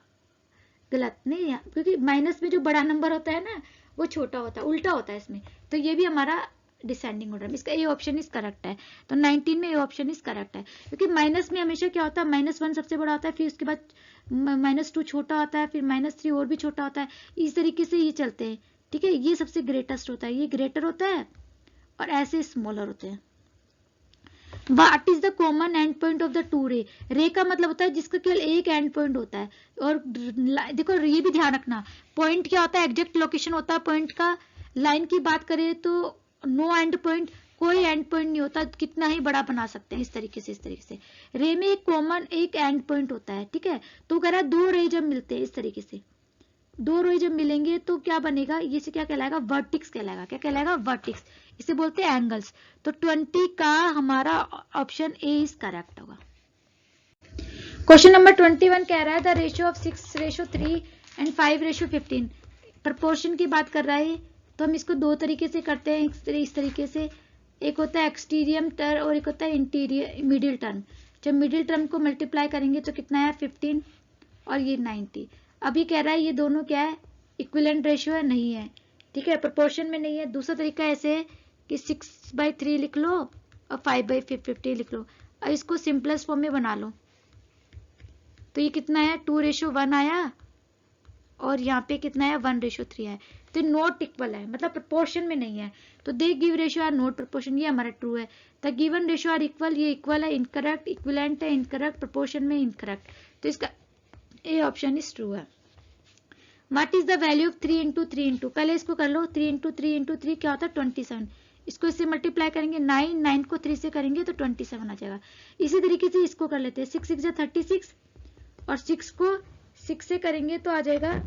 गलत नहीं है क्योंकि माइनस में जो बड़ा नंबर होता है ना वो छोटा होता है, उल्टा होता है इसमें, तो ये भी हमारा डिसेंडिंग ऑर्डर में, इसका ए ऑप्शन इज करेक्ट है, तो 19 में ए ऑप्शन इज करेक्ट है, क्योंकि माइनस में हमेशा क्या होता है, -1 सबसे बड़ा होता है, फिर उसके बाद -2 छोटा होता है, फिर -3 और भी छोटा होता है, इस तरीके से ये चलते हैं, ठीक है, ये सबसे ग्रेटेस्ट होता है, ये ग्रेटर होता है और ऐसे स्मॉलर होते हैं। What is the common end point of the two ray? रे का मतलब होता है जिसका केवल एक एंड पॉइंट होता है, और देखो ये भी ध्यान रखना, पॉइंट क्या होता है, एग्जैक्ट लोकेशन होता है पॉइंट का, लाइन की बात करें तो नो एंड पॉइंट, कोई एंड पॉइंट नहीं होता, कितना ही बड़ा बना सकते हैं, इस तरीके से, इस तरीके से रे में एक कॉमन एक एंड पॉइंट होता है, ठीक है, तो कह रहा है 2 रे जब मिलते हैं इस तरीके से, 2 रे जब मिलेंगे तो क्या बनेगा, ये से क्या कहलाएगा, वर्टिक्स कहलाएगा, क्या कहलाएगा, वर्टिक्स, इसे बोलते हैं एंगल्स, तो 20 का हमारा ऑप्शन ए इज करेक्ट होगा। क्वेश्चन नंबर 21 कह रहा है the ratio of 6:3 and 5:15, proportion की बात कर रहा है, तो हम इसको दो तरीके से करते हैं, इस तरीके से, एक होता है एक्सटीरियम टर्म और एक होता है इंटीरियर मिडिल टर्म, जब मिडिल टर्म को मल्टीप्लाई करेंगे तो कितना है 15 और ये 90, अभी कह रहा है ये दोनों क्या है, इक्विवेलेंट रेशियो है, नहीं है, ठीक है, प्रोपोर्शन में नहीं है। दूसरा तरीका ऐसे है कि 6/3 लिख लो और 5/50 लिख लो, और इसको सिंपलेस्ट फॉर्म में बना लो। तो ये कितना है, 2:1 आया, और यहाँ पे कितना है, 1:3 है। तो नॉट इक्वल है, मतलब प्रोपोर्शन में नहीं है। तो they give ratio are not proportion, ये हमारा ट्रू है। The given ratio are equal, ये इक्वल है, इनकरेक्ट, इक्विवेलेंट है, इनकरेक्ट, प्रोपोर्शन में इनकरेक्ट। तो इसका ए ऑप्शन इज ट्रू है। What is the value of 3 × 3 × पहले इसको कर लो, 3 × 3 × 3 क्या होता है, 27। इसको इससे मल्टीप्लाई करेंगे, 9 को 3 से करेंगे तो 27 आ जाएगा। इसी तरीके से इसको कर लेते हैं, 6 × 6 = 36, और 6 को 6 से करेंगे तो आ जाएगा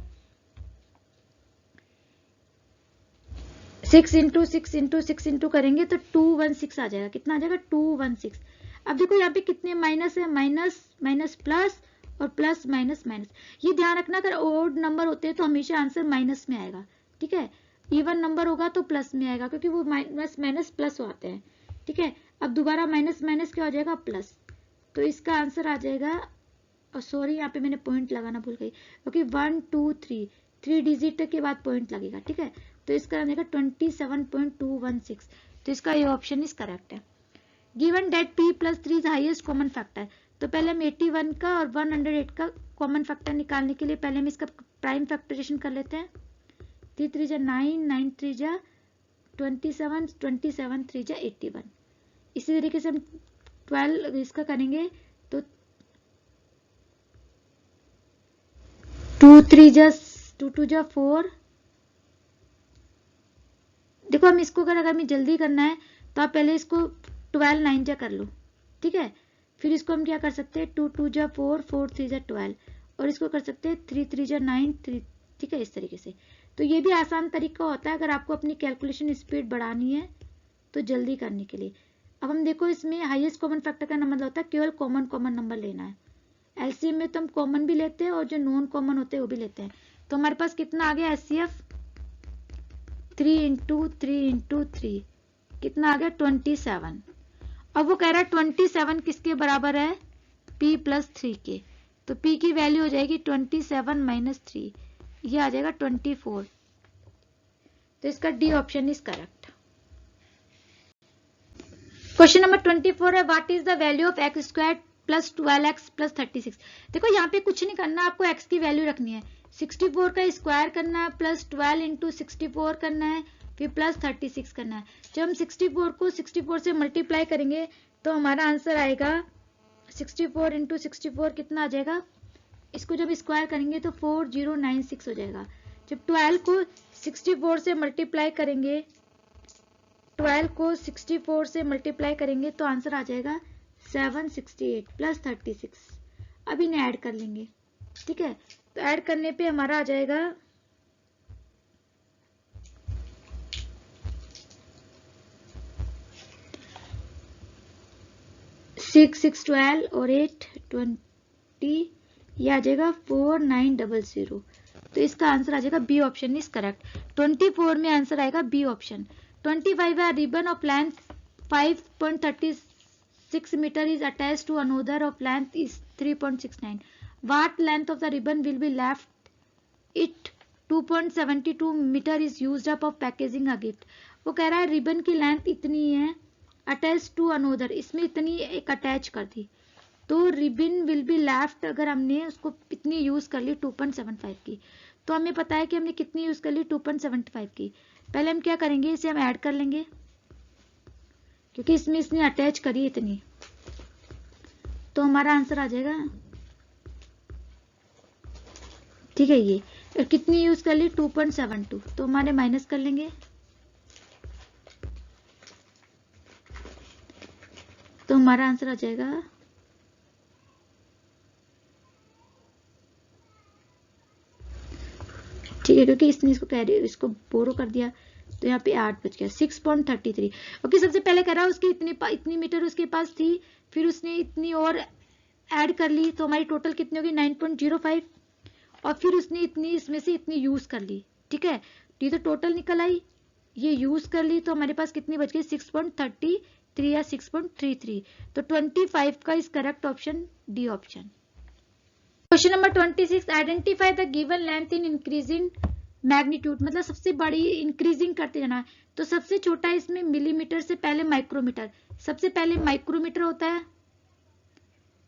6 × 6 × 6 × करेंगे तो 216 आ जाएगा। कितना आ जाएगा, 216। अब देखो यहाँ पे कितने माइनस है, माइनस माइनस प्लस और प्लस माइनस माइनस। ये ध्यान रखना, अगर ओड नंबर होते हैं तो हमेशा आंसर माइनस में आएगा, ठीक है। इवन नंबर होगा तो प्लस में आएगा, क्योंकि वो माइनस माइनस प्लस होते हैं, ठीक है। अब दोबारा माइनस माइनस क्या हो जाएगा, प्लस। तो इसका आंसर आ जाएगा, और सॉरी यहाँ पे मैंने पॉइंट लगाना भूल गई, क्योंकि 1 2 3 डिजिट के बाद पॉइंट लगेगा, ठीक है। तो इसका आ जाएगा 27.216। तो इसका ये ऑप्शन इज करेक्ट है। Given that p + 3 is highest common factor. तो पहले हम 81 का और 108 का कॉमन फैक्टर निकालने के लिए पहले हम इसका प्राइम फैक्टराइजेशन कर लेते हैं। 3 × 3 = 9, 9 × 3 = 27, 27 × 3 = 81। इसी तरीके से हम 12 इसका करेंगे तो 2 × 3 = 2 × 2 = 4। देखो हम इसको अगर हमें जल्दी करना है तो आप पहले इसको 12 9 जा कर लो, ठीक है। फिर इसको हम क्या कर सकते हैं, 2 × 2 = 4, 4 × 3 = 12, और इसको कर सकते हैं 3 × 3 = 9, 3, ठीक है, इस तरीके से। तो ये भी आसान तरीका होता है अगर आपको अपनी कैलकुलेशन स्पीड बढ़ानी है तो जल्दी करने के लिए। अब हम देखो इसमें हाईएस्ट कॉमन फैक्टर का मतलब होता है केवल कॉमन कॉमन नंबर लेना है। एलसीएम में तो हम कॉमन भी लेते हैं और जो नॉन कॉमन होते हैं वो भी लेते हैं। तो हमारे पास कितना आ गया, एचसीएफ 3 × 3 × 3 कितना आ गया, 27। अब वो कह रहा है 27 किसके बराबर है, p + 3 के। तो p की वैल्यू हो जाएगी 27 - 3, ये आ जाएगा 24। तो इसका D option is correct. Question number 24 है, what is the value of x² + 12x + 36। देखो यहाँ पे कुछ नहीं करना, आपको x की वैल्यू रखनी है, 64 का स्क्वायर करना है, प्लस 12 × 64 करना है, फिर प्लस 36 करना है। जब हम 64 को 64 से मल्टीप्लाई करेंगे तो हमारा आंसर आएगा 64 × 64 कितना आ जाएगा, इसको जब स्क्वायर करेंगे तो 4096 हो जाएगा। जब 12 को 64 से मल्टीप्लाई करेंगे, 12 को 64 से मल्टीप्लाई करेंगे तो आंसर आ जाएगा 768 प्लस 36। अब इन्हें ऐड कर लेंगे, ठीक है। तो ऐड करने पे हमारा आ जाएगा 6 6 12 और 8 20, ये आ जाएगा 4900। तो इसका आंसर आ जाएगा बी ऑप्शन इज करेक्ट। 24 में आंसर आएगा बी ऑप्शन। 25 है, ribbon of length 5.36 metre is attached to another of length is 3.69। What length of the ribbon will be left it 2.72 metre is used up of packaging a gift. वो कह रहा है ribbon की length इतनी है, attach to another, इसमें इतनी एक अटैच कर दी, तो रिबन विल बी लेफ्ट, अगर हमने उसको इतनी यूज कर ली 2.75 की, तो हमें पता है कि हमने कितनी यूज कर ली 2.75 की। पहले हम क्या करेंगे, इसे हम ऐड कर लेंगे क्योंकि इसमें इसने अटैच करी इतनी, तो हमारा आंसर आ जाएगा, ठीक है। ये और कितनी यूज कर ली 2.72, तो हमारे माइनस कर लेंगे, तो हमारा आंसर आ जाएगा ठीक है, क्योंकि इसने इसको कैरी इसको बोरो कर दिया तो यहाँ पे 8 बच गया 6.33। ओके, सबसे पहले कह रहा है उसकी इतनी मीटर उसके पास थी, फिर उसने इतनी और ऐड कर ली तो हमारी टोटल कितनी होगी 9.05, और फिर उसने इतनी इसमें से इतनी यूज कर ली, ठीक है। ये तो टोटल निकल आई, ये यूज कर ली तो हमारे पास कितनी बच गई 6.33 या 6.33। तो 25 का इस correct option D option. Question number 26, identify the given length in increasing magnitude, मतलब सबसे बड़ी इंक्रीजिंग करते जाना है। तो सबसे छोटा इसमें मिलीमीटर से पहले माइक्रोमीटर, सबसे पहले माइक्रोमीटर होता है,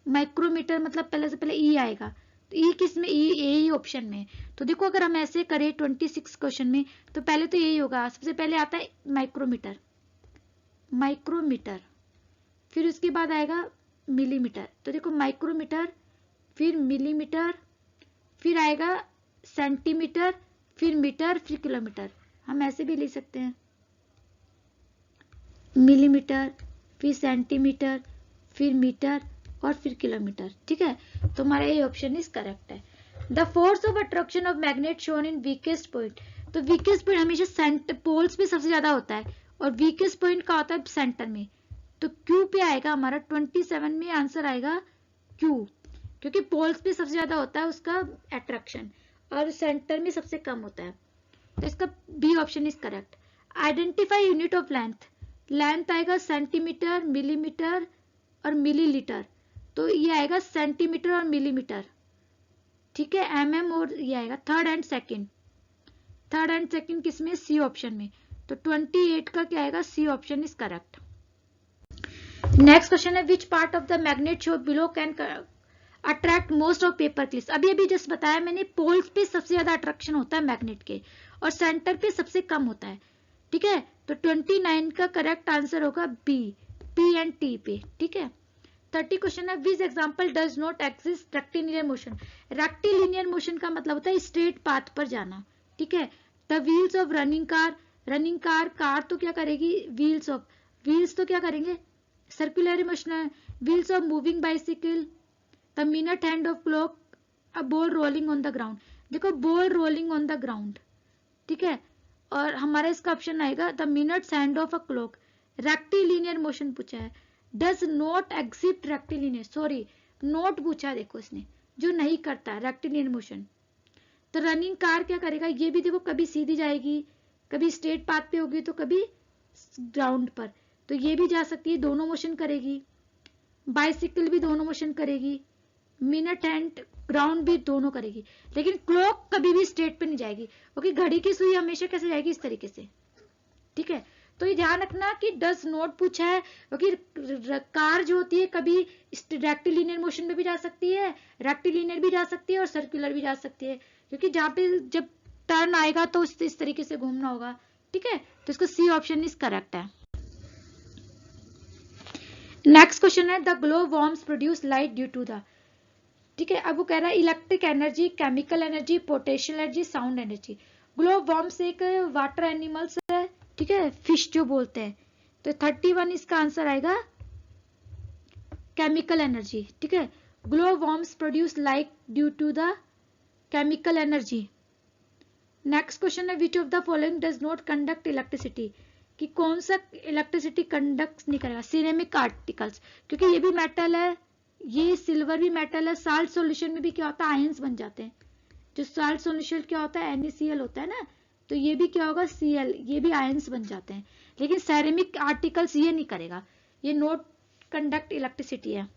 माइक्रोमीटर मतलब पहले से पहले ई आएगा, तो ई किस में, ई यही ऑप्शन में। तो देखो अगर हम ऐसे करें 26 क्वेश्चन में, तो पहले तो यही होगा, सबसे पहले आता है माइक्रोमीटर, माइक्रोमीटर, फिर उसके बाद आएगा मिलीमीटर। तो देखो माइक्रोमीटर, फिर मिलीमीटर, फिर आएगा सेंटीमीटर, फिर मीटर, फिर किलोमीटर। हम ऐसे भी लिख सकते हैं, मिलीमीटर, फिर सेंटीमीटर, फिर मीटर और फिर किलोमीटर। ठीक है, तो हमारा ये ऑप्शन इज करेक्ट है। The force of attraction of magnet shown in weakest point, तो वीकेस्ट पॉइंट हमेशा सेंटर पोल्स पे सबसे ज्यादा होता है, और वीकेस्ट पॉइंट का होता है सेंटर में। तो क्यू पे आएगा हमारा 27 में आंसर आएगा क्यू, क्योंकि पोल्स पे सबसे ज्यादा होता है उसका अट्रैक्शन और सेंटर में सबसे कम होता है। तो इसका B option is correct. Identify unit of length, length आएगा सेंटीमीटर, मिलीमीटर और मिलीलीटर, तो ये आएगा सेंटीमीटर और मिलीमीटर। ठीक है, एमएम और ये आएगा third and second, third and second किसमें, सी ऑप्शन में। तो 28 का क्या आएगा, C option is correct. Next question है, which part of the magnet show below can attract most of paper clips. अभी अभी जस्ट बताया मैंने, पोल्स पे सबसे ज्यादा अट्रैक्शन होता है मैग्नेट के और सेंटर पे सबसे कम होता है। ठीक है, तो 29 का करेक्ट आंसर होगा बी, पी एंड टी पे। ठीक है, 30 क्वेश्चन है, which example does not exist rectilinear motion. Rectilinear motion का मतलब होता है स्ट्रेट पाथ पर जाना। ठीक है, the wheels of running car, running car, car तो क्या करेगी, व्हील्स ऑफ, व्हील्स तो क्या करेंगे, सर्कुलर मोशन है। Wheels of moving bicycle, the minute hand of clock, a ball rolling on the ground. देखो ball rolling on the ground, ठीक है, और हमारा इसका ऑप्शन आएगा the minutes hand of a clock. Rectilinear motion पूछा है, does not exit rectilinear, sorry not पूछा है, देखो इसने जो नहीं करता रेक्टिलिनियर मोशन। तो रनिंग कार क्या करेगा, ये भी देखो कभी सीधी जाएगी, कभी स्ट्रेट पाथ पे होगी, तो कभी ग्राउंड पर, तो ये भी जा सकती है, दोनों मोशन करेगी। बाइसिकल भी दोनों मोशन करेगी, मिनट हैंड ग्राउंड भी दोनों करेगी, लेकिन क्लॉक कभी भी स्ट्रेट पे नहीं जाएगी, क्योंकि घड़ी की सुई हमेशा कैसे जाएगी, इस तरीके से। ठीक है, तो ये ध्यान रखना कि डज नॉट पूछा है, क्योंकि कार जो होती है कभी रेक्टिलिनियर मोशन में भी जा सकती है, रेक्टिलिनियर भी जा सकती है और सर्कुलर भी जा सकती है, क्योंकि जहां पे जब टर्न आएगा तो इस तरीके से घूमना होगा। ठीक है, तो इसका सी ऑप्शन इज करेक्ट है। नेक्स्ट क्वेश्चन है, the glow worms produce light due to the, ठीक है, अब वो कह रहा है electric energy, chemical energy, potential energy, sound energy. Glow worms एक वाटर एनिमल्स है, ठीक है, फिश जो बोलते हैं। तो 31 इसका आंसर आएगा केमिकल एनर्जी। ठीक है, glow worms produce light due to the chemical energy. Next question है, which of the following does not conduct electricity, कि कौन सा इलेक्ट्रिसिटी कंडक्ट नहीं करेगा, सिरेमिक आर्टिकल्स, क्योंकि ये भी मेटल है, ये सिल्वर भी मेटल है। साल्ट सॉल्यूशन में भी क्या होता है, आयंस बन जाते हैं। जो साल्ट सॉल्यूशन क्या होता है, NaCl होता है ना, तो ये भी क्या होगा, Cl, ये भी आयंस बन जाते हैं। लेकिन सेरेमिक आर्टिकल्स ये नहीं करेगा, ये नॉट कंडक्ट इलेक्ट्रिसिटी है।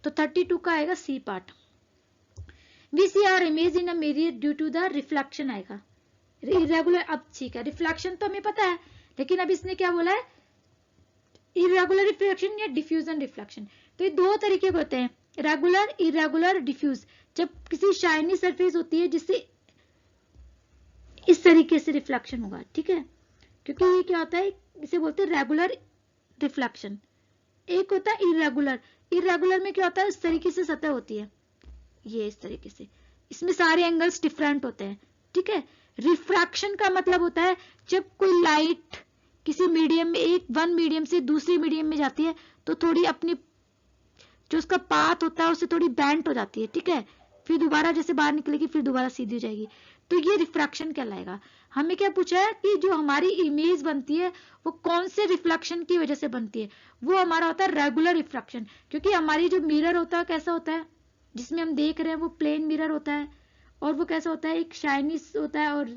तो 32 का आएगा C part. We see our image in a mirror due to the reflection आएगा, इरेगुलर। अब ठीक है, रिफ्लेक्शन तो हमें पता है, लेकिन अब इसने क्या बोला है, इरेगुलर रिफ्लेक्शन या डिफ्यूजन रिफ्लेक्शन। तो ये दो तरीके के होते हैं, रेगुलर, इरेगुलर, डिफ्यूज। जब किसी शाइनी सरफेस होती है जिससे इस तरीके से रिफ्लेक्शन होगा, ठीक है, क्योंकि ये क्या होता है, इसे बोलते हैं रेगुलर रिफ्लेक्शन। एक होता है इरेगुलर, इरेगुलर में क्या होता है, इस तरीके से सतह होती है, ये इस तरीके से, इसमें सारे एंगल्स डिफरेंट होते हैं। ठीक है, रिफ्रैक्शन का मतलब होता है जब कोई लाइट किसी मीडियम में, वन मीडियम से दूसरी मीडियम में जाती है, तो थोड़ी अपनी जो उसका पाथ होता है उससे थोड़ी बेंट हो जाती है। ठीक है, फिर दोबारा जैसे बाहर निकलेगी, फिर दोबारा सीधी हो जाएगी, तो ये रिफ्रैक्शन कहलाएगा। हमें क्या पूछा है कि जो हमारी इमेज बनती है वो कौन से रिफ्लेक्शन की वजह से बनती है, वो हमारा होता है रेगुलर रिफ्रैक्शन। क्योंकि हमारी जो मिरर होता है कैसा होता है, जिसमें हम देख रहे हैं वो प्लेन मिरर होता है, और वो कैसा होता है, एक शाइनी होता है और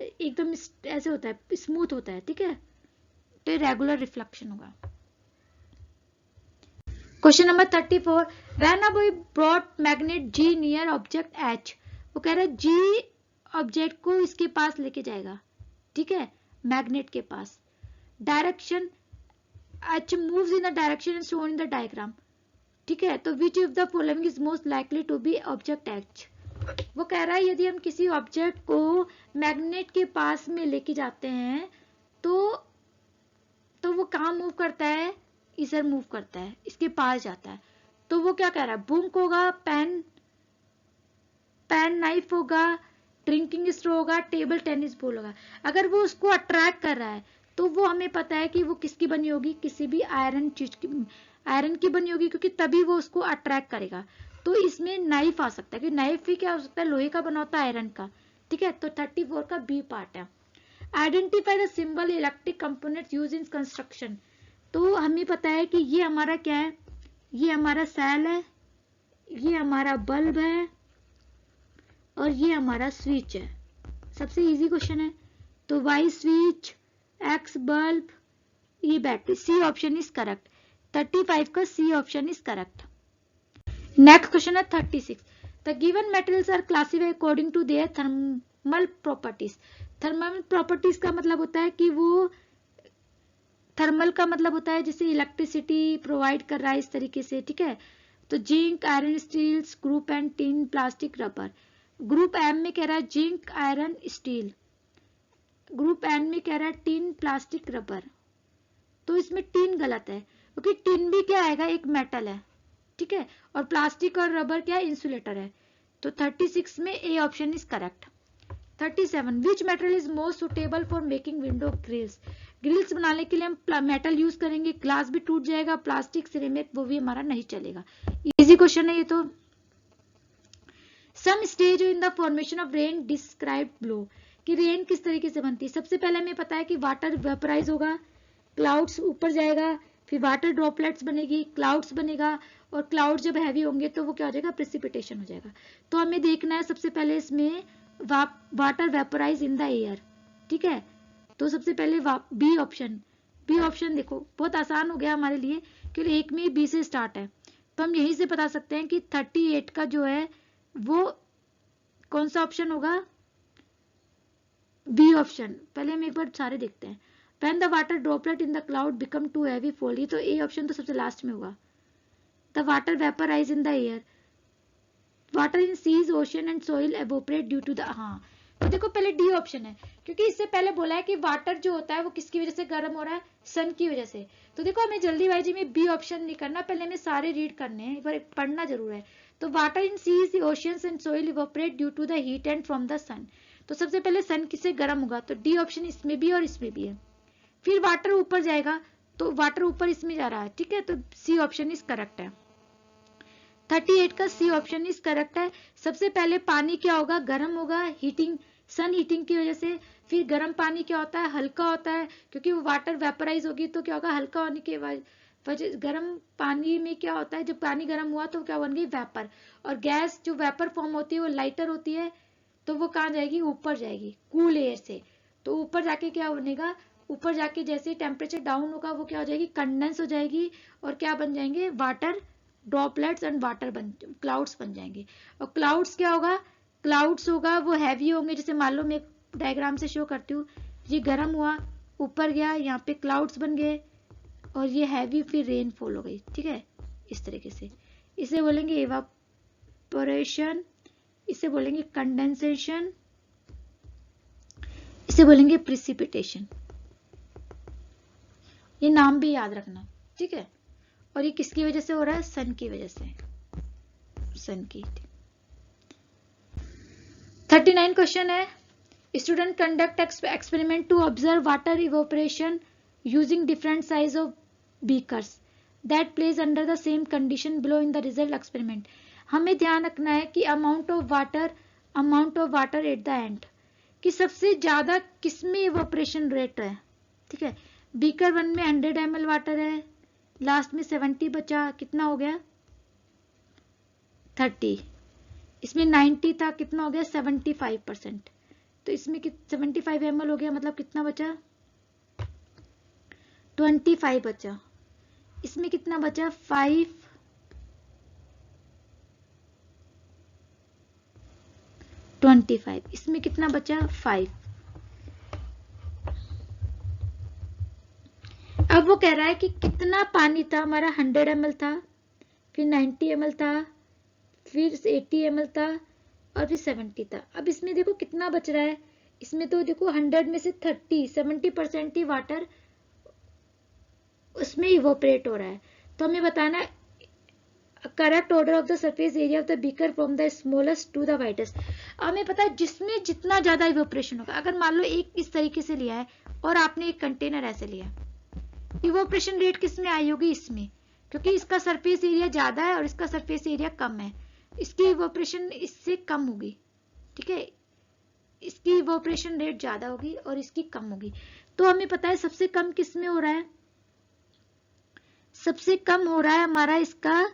एकदम ऐसे होता है, स्मूथ होता है। ठीक है, तो ये रेगुलर रिफ्लेक्शन होगा। Question number 34, when a boy brought magnet G near object H, वो कह रहा है G ऑब्जेक्ट को इसके पास लेके जाएगा, ठीक है, मैग्नेट के पास, direction H moves in the direction shown in the diagram, ठीक है, तो which of the following is most likely to be object H। वो कह रहा है यदि हम किसी ऑब्जेक्ट को मैग्नेट के पास में लेके जाते हैं तो वो कहाँ मूव करता है, इधर मूव करता है, इसके पास जाता है, तो वो क्या कह रहा है, बुक होगा, पेन नाइफ होगा, ड्रिंकिंग स्ट्रॉ होगा, टेबल टेनिस बॉल होगा। अगर वो उसको अट्रैक्ट कर रहा है तो वो हमें पता है कि वो किसकी बनी होगी, किसी भी आयरन चीज की, आयरन की बनी होगी, क्योंकि तभी वो उसको अट्रैक्ट करेगा। तो इसमें नाइफ आ सकता है, कि नाइफ भी क्या हो सकता है, लोहे का बना होता है, आयरन का, ठीक है, तो 34 का बी पार्ट है। Identify the symbol electric components use in construction, तो हमें पता है कि ये हमारा क्या है, ये हमारा सेल है, ये हमारा बल्ब है, और ये हमारा स्विच है। सबसे इजी क्वेश्चन है, तो वाई स्विच, एक्स बल्ब, ये battery, C option is correct. 35 का C option is correct. Next question है 36, the given materials are classified according to their thermal properties. Thermal properties का मतलब होता है कि वो, थर्मल का मतलब होता है जैसे इलेक्ट्रिसिटी प्रोवाइड कर रहा है, इस तरीके से, ठीक है, तो zinc, iron, steels, group and tin, plastic, rubber. Group M में कह रहा है zinc, iron, steel, group N में कह रहा है टिन, प्लास्टिक, रबर। तो इसमें टिन गलत है, क्योंकि टिन भी क्या आएगा, एक मेटल है, ठीक है, और प्लास्टिक और रबर क्या है, इंसुलेटर है। तो 36 में A option is correct. 37, which material is most suitable for making window grills. Grills बनाने के लिए हम मेटल यूज करेंगे, ग्लास भी टूट जाएगा, प्लास्टिक, सिरेमिक, वो भी हमारा नहीं चलेगा। इजी क्वेश्चन है ये तो। Some stage in the formation of rain describe below, कि रेन किस तरीके से बनती है। सबसे पहले हमें पता है कि वाटर वेपराइज होगा, क्लाउड्स ऊपर जाएगा, फिर वाटर ड्रॉपलेट्स बनेगी, क्लाउड्स बनेगा, और क्लाउड जब हैवी होंगे तो वो क्या हो जाएगा, प्रेसिपिटेशन हो जाएगा। तो हमें देखना है सबसे पहले इसमें water vaporise in the air, ठीक है, तो सबसे पहले बी ऑप्शन, बी ऑप्शन देखो बहुत आसान हो गया हमारे लिए, क्योंकि एक में बी से स्टार्ट है, तो हम यहीं से बता सकते हैं कि 38 का जो है वो कौन सा ऑप्शन होगा, बी ऑप्शन। पहले हम एक बार सारे देखते हैं। When the water droplet in the cloud become too heavy fall, ये तो ए ऑप्शन तो सबसे लास्ट में होगा। The water vaporize in the air, water in seas, ocean and soil evaporate due to the, हाँ, तो देखो पहले डी ऑप्शन है, क्योंकि इससे पहले बोला है कि वाटर जो होता है वो किसकी वजह से गर्म हो रहा है, सन की वजह से। तो देखो हमें जल्दीबाजी में बी ऑप्शन नहीं करना, पहले हमें सारे रीड करने हैं, एक बार पढ़ना जरूर है। तो water in seas, oceans and soil evaporate due to the heat and from the sun, तो सबसे पहले सन किससे गर्म होगा, तो डी ऑप्शन इसमें भी और इसमें भी है। फिर वाटर ऊपर जाएगा, तो वाटर ऊपर इसमें जा रहा है, ठीक है, तो सी ऑप्शन इज करेक्ट है। 38 का सी ऑप्शन इज करेक्ट है। सबसे पहले पानी क्या होगा, गर्म होगा, हीटिंग, सन हीटिंग की वजह से। फिर गर्म पानी क्या होता है, हल्का होता है, क्योंकि वो वाटर वेपराइज होगी तो क्या होगा, हल्का होने के वजह, गर्म पानी में क्या होता है, जब पानी गर्म हुआ तो क्या बन गई, वेपर, और गैस जो वेपर फॉर्म होती है वो लाइटर होती है, तो वो कहाँ जाएगी, ऊपर जाएगी, कूल एयर से। तो ऊपर जाके क्या बनेगा, ऊपर जाके जैसे टेम्परेचर डाउन होगा वो क्या हो जाएगी, कंडेंस हो जाएगी, और क्या बन जाएंगे, water droplets and water clouds बन जाएंगे। और क्लाउड्स क्या होगा, क्लाउड्स होगा वो हैवी होंगे, जैसे मान लो मैं डायग्राम से शो करती हूँ, ये गर्म हुआ, ऊपर गया, यहाँ पे क्लाउड्स बन गए, और ये हैवी, फिर रेनफॉल हो गई, ठीक है, इस तरीके से। इसे बोलेंगे इवापोरेशन, इसे बोलेंगे कंडेंसेशन, इसे बोलेंगे प्रिसिपिटेशन। ये नाम भी याद रखना, ठीक है। और ये किसकी वजह से हो रहा है, सन की वजह से, सन की। 39 क्वेश्चन है, student conduct experiment to observe water evaporation using different size of beakers that place under the same condition below in the result experiment. हमें ध्यान रखना है कि amount of water at the end, कि सबसे ज्यादा किसमें इवेपोरेशन रेट है, ठीक है। बीकर 1 में 100 ml वाटर है, लास्ट में 70 बचा, कितना हो गया, 30, इसमें 90 था, कितना हो गया, 75%, तो इसमें 75 ml हो गया, मतलब कितना बचा, 25 बचा, इसमें कितना बचा, 5 25। इसमें कितना बचा 5। अब वो कह रहा है कि कितना पानी था हमारा, 100 ml था, फिर 90 ml था, फिर 80 ml था और फिर 70 था। अब इसमें देखो कितना बच रहा है, इसमें तो देखो 100 में से 70% ही वाटर उसमें इवोपरेट हो रहा है। तो हमें बताना correct order of the surface area of the beaker from the smallest to the widest. हमें पता है जिसमें जितना ज्यादा इवोपरेशन होगा, अगर मान लो एक इस तरीके से लिया है और आपने एक कंटेनर ऐसे लिया, इवोपरेशन रेट किस में आई होगी, इसमें, क्योंकि इसका सरफेस एरिया ज्यादा है और इसका सरफेस एरिया कम है, इसकी इवोपरेशन इससे कम होगी, ठीक है, इसकी इवोपरेशन रेट ज्यादा होगी और इसकी कम होगी। तो हमें पता है सबसे कम किस में हो रहा है, सबसे कम हो रहा है हमारा इसका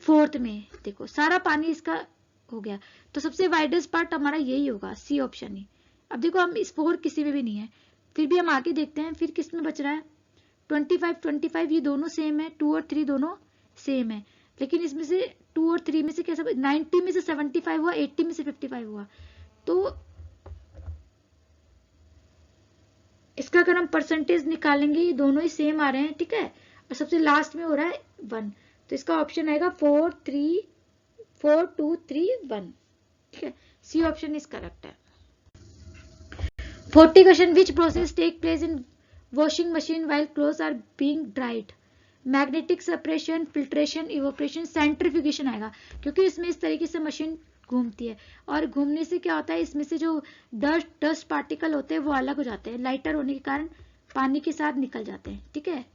4th में। देखो सारा पानी इसका हो गया, तो सबसे वाइडेस्ट पार्ट हमारा यही होगा, सी ऑप्शन ही। अब देखो हम इस 4 किसी में भी नहीं है, फिर भी हम आगे देखते हैं फिर किस में बच रहा है। 25 ये दोनों सेम है, 2 और 3 दोनों सेम है, लेकिन इसमें से 2 और 3 में से कैसा, 90 में से 75 हुआ, 80 में से 55 हुआ, तो इसका अगर हम परसेंटेज निकालेंगे ये दोनों ही सेम आ रहे हैं, ठीक है, और सबसे लास्ट में हो रहा है 1, तो इसका ऑप्शन आएगा 4 2 3 1, ठीक है, सी ऑप्शन इज करेक्ट है। 40 question, which process take place in washing machine while clothes are being dried, magnetic separation, filtration, evaporation, centrifugation आएगा, क्योंकि इसमें इस तरीके से मशीन घूमती है और घूमने से क्या होता है, इसमें से जो डस्ट पार्टिकल होते हैं वो अलग हो जाते हैं, लाइटर होने के कारण पानी के साथ निकल जाते हैं, ठीक है।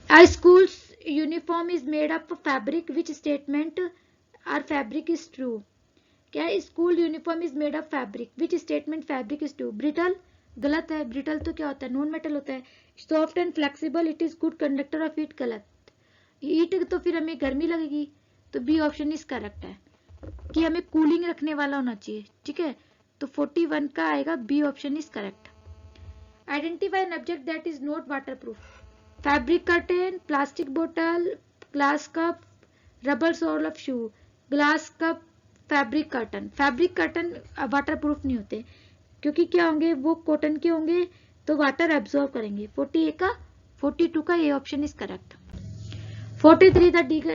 A school's uniform is made up of fabric, which statement or fabric is true? क्या है, school uniform is made of fabric, which statement fabric is true, brittle गलत है, ब्रिटल तो क्या होता है, नॉन मेटल होता है। Soft and flexible, it is good conductor of heat, गलत, हीट तो फिर हमें गर्मी लगेगी, तो बी ऑप्शन इज करेक्ट है कि हमें कूलिंग रखने वाला होना चाहिए, ठीक है, तो 41 का आएगा, B option is correct. Identify an object that is not water proof, fabric curtain, plastic बोतल, glass cup, rubber sole of shoe, glass cup, fabric curtain. Fabric curtain water proof नहीं होते, क्योंकि क्या होंगे, वो कॉटन के होंगे तो वाटर एब्जॉर्ब करेंगे। 42 का ये option is correct. 43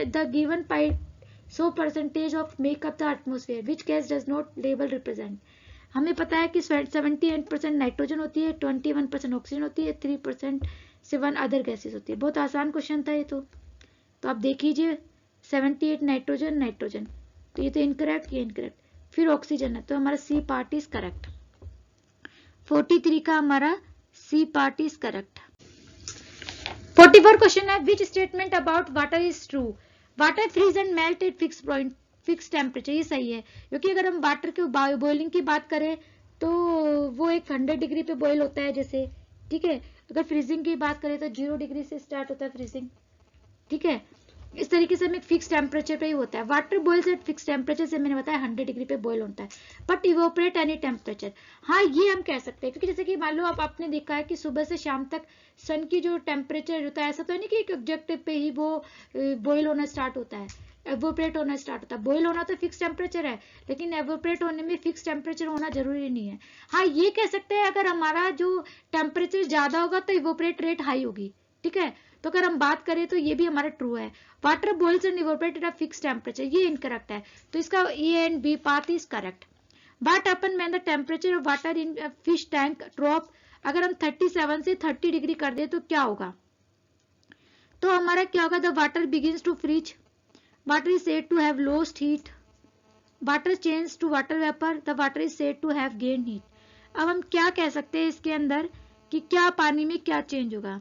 the given pipe so percentage of makeup the atmosphere, which gas does not label represent. हमें पता है कि 78% नाइट्रोजन होती है, 21% ऑक्सीजन होती है, 3% से 1 अदर गैसेस होती है। बहुत आसान क्वेश्चन था ये तो आप देख लीजिए, 78 नाइट्रोजन, तो ये तो इनकरेक्ट, ये इनकरेक्ट, फिर ऑक्सीजन है, तो हमारा सी पार्ट इज करेक्ट। 43 का हमारा C part is correct. 44 question है, which statement about water is true, water freeze and melt at fix temperature. ये सही है, क्योंकि अगर हम वाटर के बॉइलिंग की बात करें तो वो एक 100 डिग्री पे बॉयल होता है जैसे, ठीक है, अगर फ्रीजिंग की बात करें तो 0 डिग्री से स्टार्ट होता है फ्रीजिंग, ठीक है, इस तरीके से हमें फिक्स टेम्परेचर पे ही होता है। Water boils at fix temperature से मैंने बताया 100 डिग्री पे बॉयल होता है, बट इवोपरेट एनी टेम्परेचर। हाँ ये हम कह सकते हैं, क्योंकि जैसे कि मान लो आपने देखा है कि सुबह से शाम तक सन की जो टेम्परेचर होता है, ऐसा तो नहीं कि एक ऑब्जेक्ट पे ही वो बॉयल होना स्टार्ट होता है, एवोपरेट होना स्टार्ट होता है। बॉयल होना तो फिक्स टेम्परेचर है, लेकिन एवोपरेट होने में फिक्स टेम्परेचर होना जरूरी नहीं है। हाँ ये कह सकते हैं, अगर हमारा जो टेम्परेचर ज्यादा होगा तो इवोपरेट रेट हाई होगी, ठीक है, तो अगर हम बात करें तो ये भी हमारा ट्रू है। Water boils and evaporate at a fix temperature, ये इनकरेक्ट है, तो इसका A and B part is correct. What happen when the temperature of water in a fish tank drop, अगर हम 37 से 30 डिग्री कर दे तो क्या होगा, तो हमारा क्या होगा, the water begins to freeze, water is said to have lost heat, water changes to water vapor, the water is said to have gained heat। अब हम क्या कह सकते हैं इसके अंदर कि क्या पानी में क्या चेंज होगा,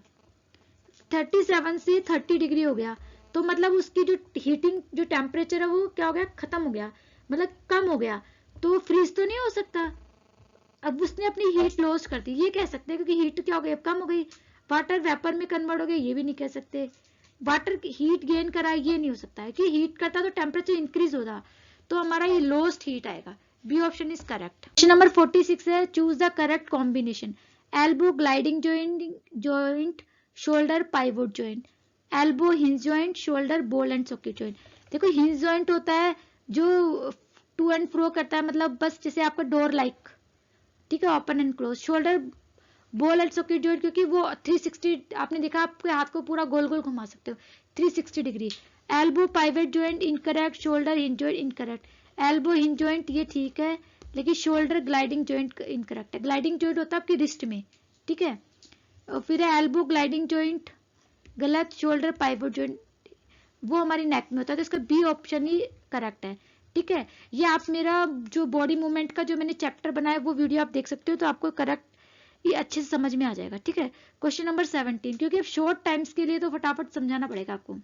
37 से 30 डिग्री हो गया, तो मतलब उसकी जो हीटिंग जो टेम्परेचर है वो क्या हो गया, खत्म हो गया, मतलब कम हो गया, तो फ्रीज तो नहीं हो सकता, अब उसने अपनी हीट लॉस कर दी, ये कह सकते हैं, क्योंकि हीट क्या हो गई, अब कम हो गई, वाटर वेपर में कन्वर्ट हो गया, ये भी नहीं कह सकते। वाटर हीट गेन करा, ये नहीं हो सकता है कि हीट करता तो टेम्परेचर इंक्रीज होता, तो हमारा ये लोस्ट हीट आएगा, B option is correct. Question number 46 है, choose the correct combination, elbow gliding joint, shoulder pivot joint, elbow hinge joint, shoulder ball and socket joint. देखो हिंज जॉइंट होता है जो टू एंड फ्रो करता है, मतलब बस जैसे आपका डोर लाइक, ठीक है, open and close. Shoulder ball and socket joint क्योंकि वो 360, आपने देखा आपके हाथ को पूरा गोल गोल घुमा सकते हो 360 degree. Elbow pivot joint incorrect, shoulder hinge joint incorrect. Elbow hinge joint ये ठीक है, लेकिन शोल्डर ग्लाइडिंग जॉइंट इनकरेक्ट है। ग्लाइडिंग जॉइंट होता है आपकी रिस्ट में, ठीक है। और फिर है एल्बो ग्लाइडिंग जॉइंट गलत, शोल्डर पाइवट जॉइंट वो हमारी नेक में होता है, तो इसका बी ऑप्शन ही करेक्ट है, ठीक है। ये आप मेरा जो बॉडी मूवमेंट का जो मैंने चैप्टर बनाया वो वीडियो आप देख सकते हो, तो आपको करेक्ट ये अच्छे से समझ में आ जाएगा, ठीक है। क्वेश्चन नंबर 17, क्योंकि अब शॉर्ट टाइम्स के लिए तो फटाफट समझाना पड़ेगा आपको।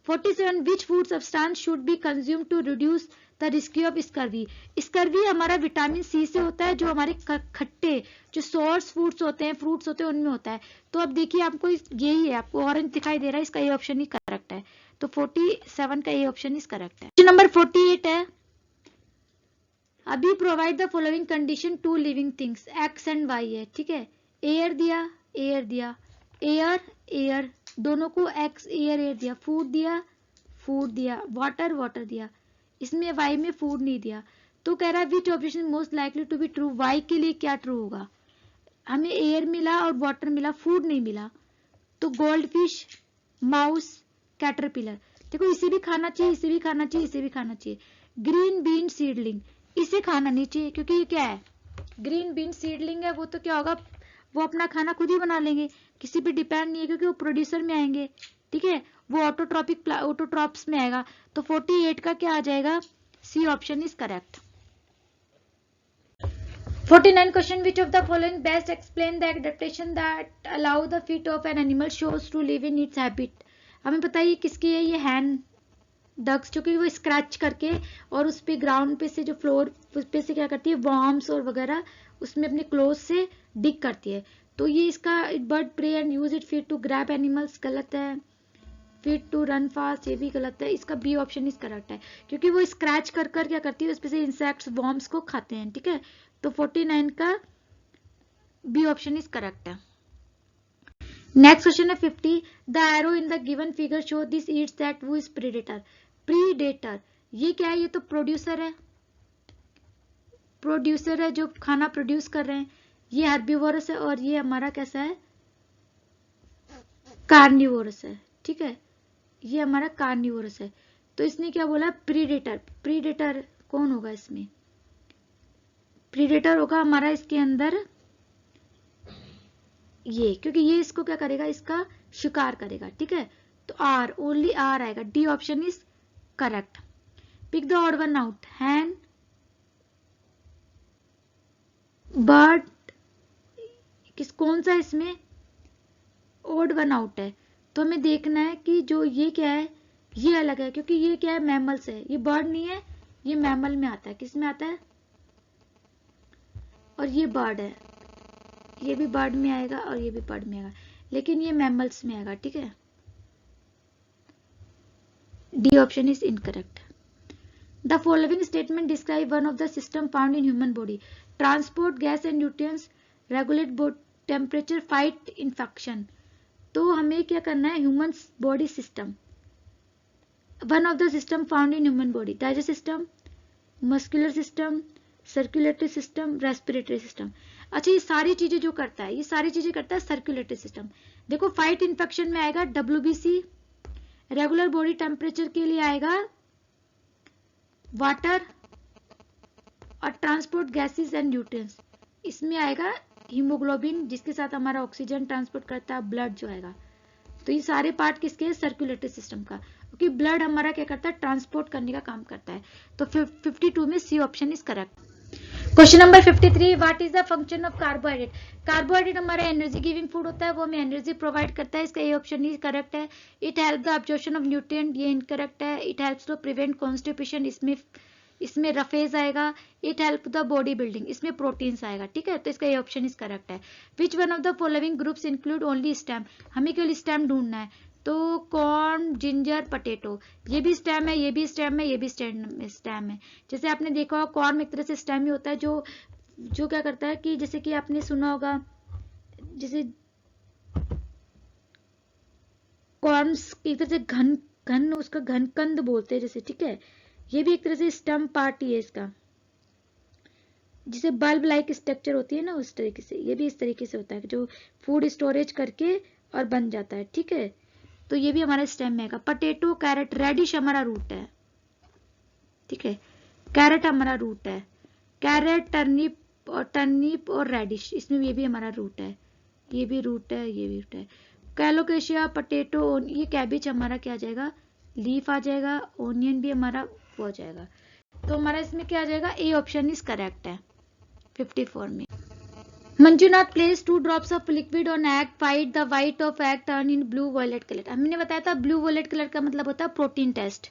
47 which food substance should be consume to reduce the risk of scurvy. Scurvy हमारा विटामिन सी से होता है, जो हमारे खट्टे जो सोर्स फूड्स होते हैं, फ्रूट्स होते हैं, उनमें होता है। तो अब देखिए आपको यही है, आपको ऑरेंज दिखाई दे रहा है, इसका ये ऑप्शन ही करेक्ट है। तो 47 का ये ऑप्शन इज करेक्ट है। क्वेश्चन नंबर 48 है, अभी provide the following condition to living things, x and y है, ठीक है। एयर दिया, एयर दिया, एयर एयर दोनों को एक्स एयर एयर दिया, फूड दिया, फूड दिया, वाटर वाटर दिया, इसमें वाई में फूड नहीं दिया। तो कह रहा है which option most likely to be true, y के लिए क्या ट्रू होगा। हमें एयर मिला और वाटर मिला, फूड नहीं मिला। तो गोल्ड फिश, माउस, कैटरपिलर, देखो इसे भी खाना चाहिए, इसे भी खाना चाहिए, इसे भी खाना चाहिए। ग्रीन बीन सीडलिंग, इसे खाना नहीं चाहिए क्योंकि ये क्या है, ग्रीन बीन सीडलिंग है, वो तो क्या होगा, वो अपना खाना खुद ही बना लेंगे, किसी पे डिपेंड नहीं है, क्योंकि वो प्रोड्यूसर में आएंगे, ठीक है, वो ऑटोट्रॉप्स में आएगा। तो 48 का क्या आ जाएगा, C option is correct. 49 question, which of the following best explain the adaptation that allow the feet of an animal shows to live in its habit. हमें पता है ये किसकी है, ये हैंड डग्स, जो कि वो स्क्रैच करके और उस पे ग्राउंड पे से जो फ्लोर उस पे से क्या करती है, वॉर्म्स और वगैरह उसमें अपने क्लोज से डिग करती है। तो ये इसका bird prey and use it feet to grab animals गलत है, फीट टू रन फास्ट ये भी गलत है। इसका बी ऑप्शन इज करेक्ट है, क्योंकि वो स्क्रैच कर कर क्या करती है, उस पे से इंसेक्ट्स वॉर्म्स को खाते हैं, ठीक है। तो 49 का बी ऑप्शन इज करेक्ट है। नेक्स्ट क्वेश्चन है 50, the arrow in the given figure show this Yeats that वो इज प्रीडेटर। प्रीडेटर ये क्या है, ये तो प्रोड्यूसर है, प्रोड्यूसर है जो खाना प्रोड्यूस कर रहे हैं। ये हर्बीवोरस है और ये हमारा कैसा है, कार्निवोरस है, ठीक है, ये हमारा कार्निवोरस है। तो इसने क्या बोला, प्रीडेटर। प्रीडेटर कौन होगा इसमें, प्रीडेटर होगा हमारा इसके अंदर ये, क्योंकि ये इसको क्या करेगा, इसका शिकार करेगा, ठीक है। तो आर, ओनली आर आएगा, D option is correct. Pick the odd one out, hen, bird, किस कौन सा इसमें ऑड वन आउट है। तो हमें देखना है कि जो ये क्या है, ये अलग है, क्योंकि ये क्या है, मैमल्स है, ये बर्ड नहीं है, ये मैमल में आता है, किस में आता है, और ये बर्ड है, ये भी बर्ड में आएगा और ये भी बर्ड में आएगा, लेकिन ये मैमल्स में आएगा, ठीक है। D option is incorrect. The following statement describe one of the system found in human body, transport gas and nutrients, regulate temperature, fight infection. तो हमें क्या करना है, human body system, one of the system found in human body, digest system, muscular system, circulatory system, respiratory system. अच्छा ये सारी चीजें जो करता है, ये सारी चीजें करता है सर्कुलेटरी सिस्टम। देखो फाइट इन्फेक्शन में आएगा WBC, रेगुलर बॉडी टेम्परेचर के लिए आएगा वाटर, और ट्रांसपोर्ट गैसेस एंड न्यूट्रिएंट्स इसमें आएगा हीमोग्लोबिन, जिसके साथ हमारा ऑक्सीजन ट्रांसपोर्ट करता है, ब्लड जो आएगा। तो ये सारे पार्ट किसके, सर्कुलेटरी सिस्टम का, क्योंकि ब्लड हमारा क्या करता है, ट्रांसपोर्ट करने का काम करता है। तो 52 में C option is correct. Question number 53, what is the function of carbohydrate. Carbohydrate हमारा एनर्जी गिविंग फूड होता है, वो हमें एनर्जी प्रोवाइड करता है, इसका ये ऑप्शन ही करेक्ट है। It help the absorption of nutrient, ये इनकरेक्ट है। It helps to prevent constipation, इसमें रफेज आएगा। It help the body building, इसमें प्रोटीन्स आएगा, ठीक है। तो इसका ये ऑप्शन इज करेक्ट है। Which one of the following groups include only stem, हमें केवल स्टेम ढूंढना है। तो कॉर्न, जिंजर, पटेटो, ये भी स्टेम है, ये भी स्टेम है, ये भी स्टेम है। जैसे आपने देखा कॉर्न एक तरह से स्टेम ही होता है, जो जो क्या करता है कि जैसे कि आपने सुना होगा, जैसे कॉर्न्स एक तरह से घन घन उसका घनकंद बोलते हैं जैसे, ठीक है। ये भी एक तरह से स्टम पार्ट ही है इसका, जिसे बल्ब लाइक स्ट्रक्चर होती है ना, उस तरीके से ये भी इस तरीके से होता है जो फूड स्टोरेज करके और बन जाता है, ठीक है। तो ये भी हमारा स्टेम में है। पटेटो, कैरेट, रेडिश हमारा रूट है, ठीक है। कैरेट हमारा रूट है, कैरेट, टर्निप और रेडिश, इसमें ये भी हमारा रूट है, ये भी रूट है, ये भी रूट है। कैलोकेशिया, पटेटो, ये कैबिज हमारा क्या आ जाएगा, लीफ आ जाएगा। ओनियन भी हमारा वो आ जाएगा। तो हमारा इसमें क्या आ जाएगा, ए ऑप्शन इज करेक्ट है 54 में। Manjunath place 2 drops of liquid on egg, fight the white of egg turn in blue violet color। हमने बताया था ब्लू वॉयलेट कलर का मतलब होता है प्रोटीन टेस्ट,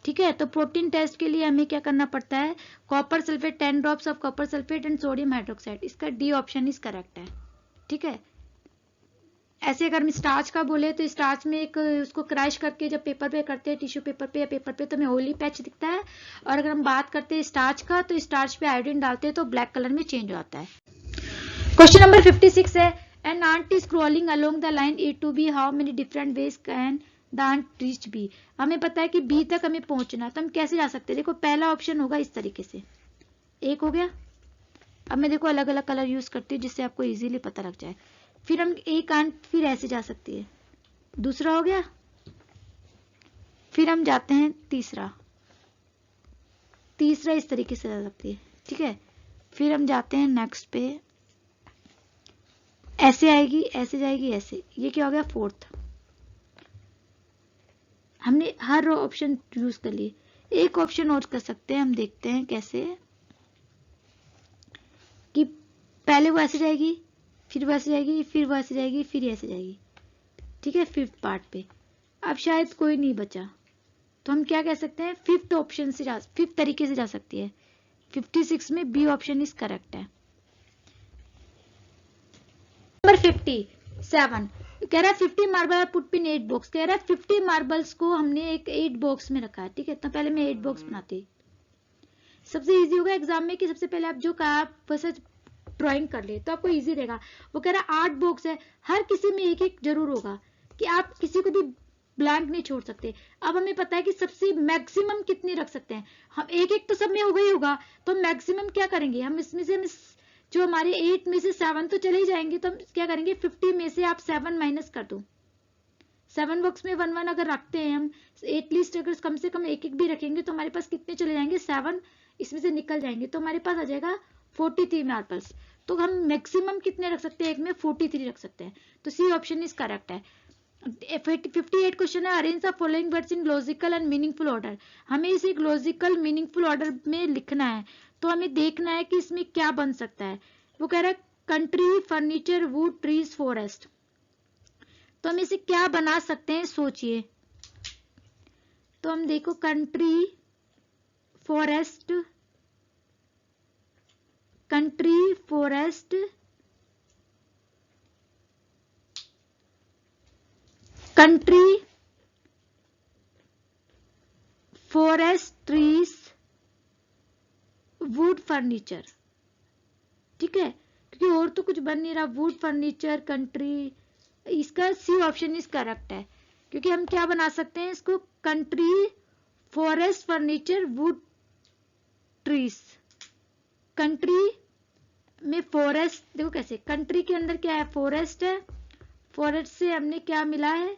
ठीक है। तो प्रोटीन टेस्ट के लिए हमें क्या करना पड़ता है, copper sulphate 10 drops of copper sulphate and sodium hydroxide. इसका डी ऑप्शन इज करेक्ट है, ठीक है। ऐसे अगर हम स्टार्च का बोले तो स्टार्च में एक उसको क्रश करके जब पेपर पे करते हैं, टिश्यू पेपर पे या पेपर पे, तो हमें ऑयली पैच दिखता है। और अगर हम बात करते हैं स्टार्च का, तो स्टार्च पे आयोडीन डालते हैं तो ब्लैक कलर में चेंज हो जाता है। क्वेश्चन नंबर 56 है, an ant is crawling along the line A to B, how many different ways can the ant reach B. हमें पता है कि बी तक हमें पहुंचना है, तो हम कैसे जा सकते हैं। देखो पहला ऑप्शन होगा इस तरीके से, एक हो गया। अब मैं देखो अलग अलग कलर यूज करती हूँ जिससे आपको इजीली पता लग जाए। फिर हम एक आंट फिर ऐसे जा सकती है, दूसरा हो गया। फिर हम जाते हैं तीसरा, तीसरा इस तरीके से जा सकती है, ठीक है। फिर हम जाते हैं नेक्स्ट पे, ऐसे आएगी, ऐसे जाएगी, ऐसे। ये क्या हो गया, फोर्थ। हमने हर ऑप्शन यूज कर लिए। एक ऑप्शन और कर सकते हैं, हम देखते हैं कैसे, कि पहले वो ऐसे जाएगी, फिर वो ऐसे जाएगी, फिर वो ऐसे जाएगी, फिर ऐसे जाएगी, ठीक है। फिफ्थ पार्ट पे अब शायद कोई नहीं बचा, तो हम क्या कह सकते हैं, फिफ्थ ऑप्शन से फिफ्थ तरीके से जा सकती है। 56 में बी ऑप्शन इज करेक्ट है। नंबर 57 कह रहा है 50 मार्बल पुट इन 8 बॉक्स। कह रहा है 50 मार्बल्स को हमने एक 8 बॉक्स में रखा है, ठीक है। तो पहले मैं 8 बॉक्स बनाती, सबसे इजी होगा एग्जाम में कि सबसे पहले आप जो कहा बस ड्राइंग कर ले तो आपको इजी रहेगा। वो कह रहा है 8 बॉक्स है, हर किसी में एक एक जरूर होगा, कि आप किसी को भी ब्लैंक नहीं छोड़ सकते। अब हमें पता है कि सबसे मैक्सिमम कितनी रख सकते हैं हम, एक एक तो सब में होगा ही होगा, तो मैक्सिमम क्या करेंगे हम, इसमें से हम जो हमारे 8 में से 7 तो चले ही जाएंगे, तो हम क्या करेंगे 50 में से आप 7 माइनस कर दो। 7 बॉक्स में 1 1 अगर रखते हैं हम, एटलीस्ट अगर कम से कम एक एक भी रखेंगे तो हमारे पास कितने चले जाएंगे, 7 इसमें से निकल जाएंगे, तो हमारे पास आ जाएगा 43 मार्बल्स। तो हम मैक्सिमम कितने रख सकते हैं, एक में 43 रख सकते हैं, तो सी ऑप्शन इज करेक्ट है। 58 क्वेश्चन है, arrange the following words in logical and meaningful order. हमें इसे एक लॉजिकल मीनिंगफुल ऑर्डर में लिखना है, तो हमें देखना है कि इसमें क्या बन सकता है। वो कह रहा है country, furniture, would, trees, forest. तो हम इसे क्या बना सकते हैं, सोचिए। तो हम देखो country, forest, country, forest, country, forest, trees, would, furniture, ठीक है। क्योंकि और तो कुछ बन नहीं रहा, वुड, फर्नीचर, कंट्री, इसका सी ऑप्शन इज करेक्ट है। क्योंकि हम क्या बना सकते हैं इसको, country, forest, furniture, would, trees. Country में फॉरेस्ट, देखो कैसे, कंट्री के अंदर क्या है, फॉरेस्ट है, फॉरेस्ट से हमने क्या मिला है,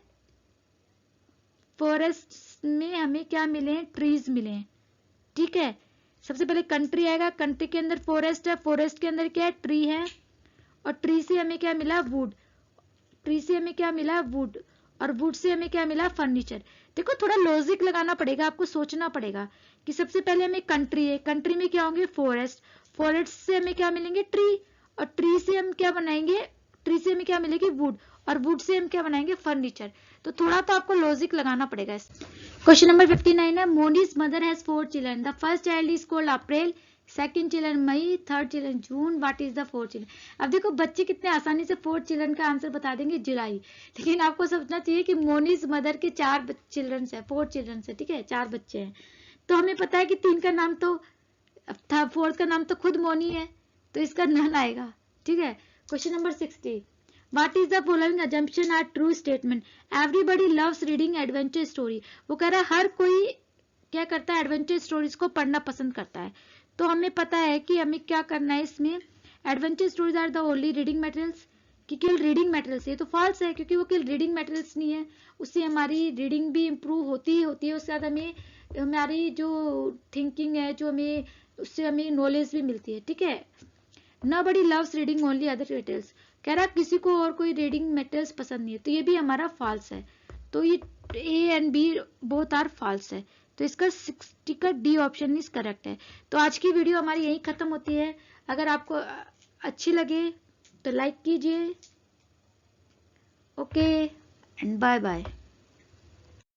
फॉरेस्ट में हमें क्या मिले हैं, ट्रीज मिले हैं, ठीक है। सबसे पहले कंट्री आएगा, कंट्री के अंदर फॉरेस्ट है, फॉरेस्ट के अंदर क्या है, ट्री है, और ट्री से हमें क्या मिला, वुड, ट्री से हमें क्या मिला, वुड, और वुड से हमें क्या मिला, फर्नीचर। देखो थोड़ा लॉजिक लगाना पड़ेगा, आपको सोचना पड़ेगा कि सबसे पहले हमें कंट्री है, कंट्री में क्या होंगे, फॉरेस्ट, फॉरेस्ट से हमें क्या मिलेंगे, ट्री, और ट्री से हम क्या बनाएंगे, ट्री से हमें क्या मिलेगी, वुड, और वुड से हम क्या बनाएंगे, फर्नीचर। तो थोड़ा तो आपको लॉजिक लगाना पड़ेगा। क्वेश्चन नंबर 59 है, Moni's mother has 4 children, the first child is called April, second children May, third children June, what is the fourth children. अब देखो बच्चे कितने आसानी से फोर्थ चिल्ड्रन का आंसर बता देंगे, जुलाई। लेकिन आपको समझना चाहिए कि मोनीज मदर के 4 चिल्ड्रन है, 4 चिल्ड्रन है, ठीक है, 4 बच्चे हैं। तो हमें पता है कि 3 का नाम तो था, 4th का नाम तो खुद मोनी है, तो इसका नन आएगा, ठीक है। Question number 60, what is the following assumption are true statement? Everybody loves reading adventure story. वो कह रहा है हर कोई क्या करता है, एडवेंचर स्टोरीज को पढ़ना पसंद करता है। तो हमें पता है कि हमें क्या करना है इसमें, adventure stories are the only reading materials, कि केवल रीडिंग मटेरियल्स है, तो फॉल्स है, क्योंकि वो केवल रीडिंग मटेरियल्स नहीं है, उससे हमारी रीडिंग भी इम्प्रूव होती ही होती है, उससे ज़्यादा हमें हमारी जो थिंकिंग है, जो हमें उससे हमें नॉलेज भी मिलती है, ठीक है। Nobody loves reading only other materials, कह रहा किसी को और कोई रीडिंग मटेरियल्स पसंद नहीं है, तो ये भी हमारा फॉल्स है। तो ये A and B both are false है, तो इसका 60 का डी ऑप्शन इज करेक्ट है। तो आज की वीडियो हमारी यही खत्म होती है। अगर आपको अच्छी लगे तो लाइक कीजिए। Okay and bye bye.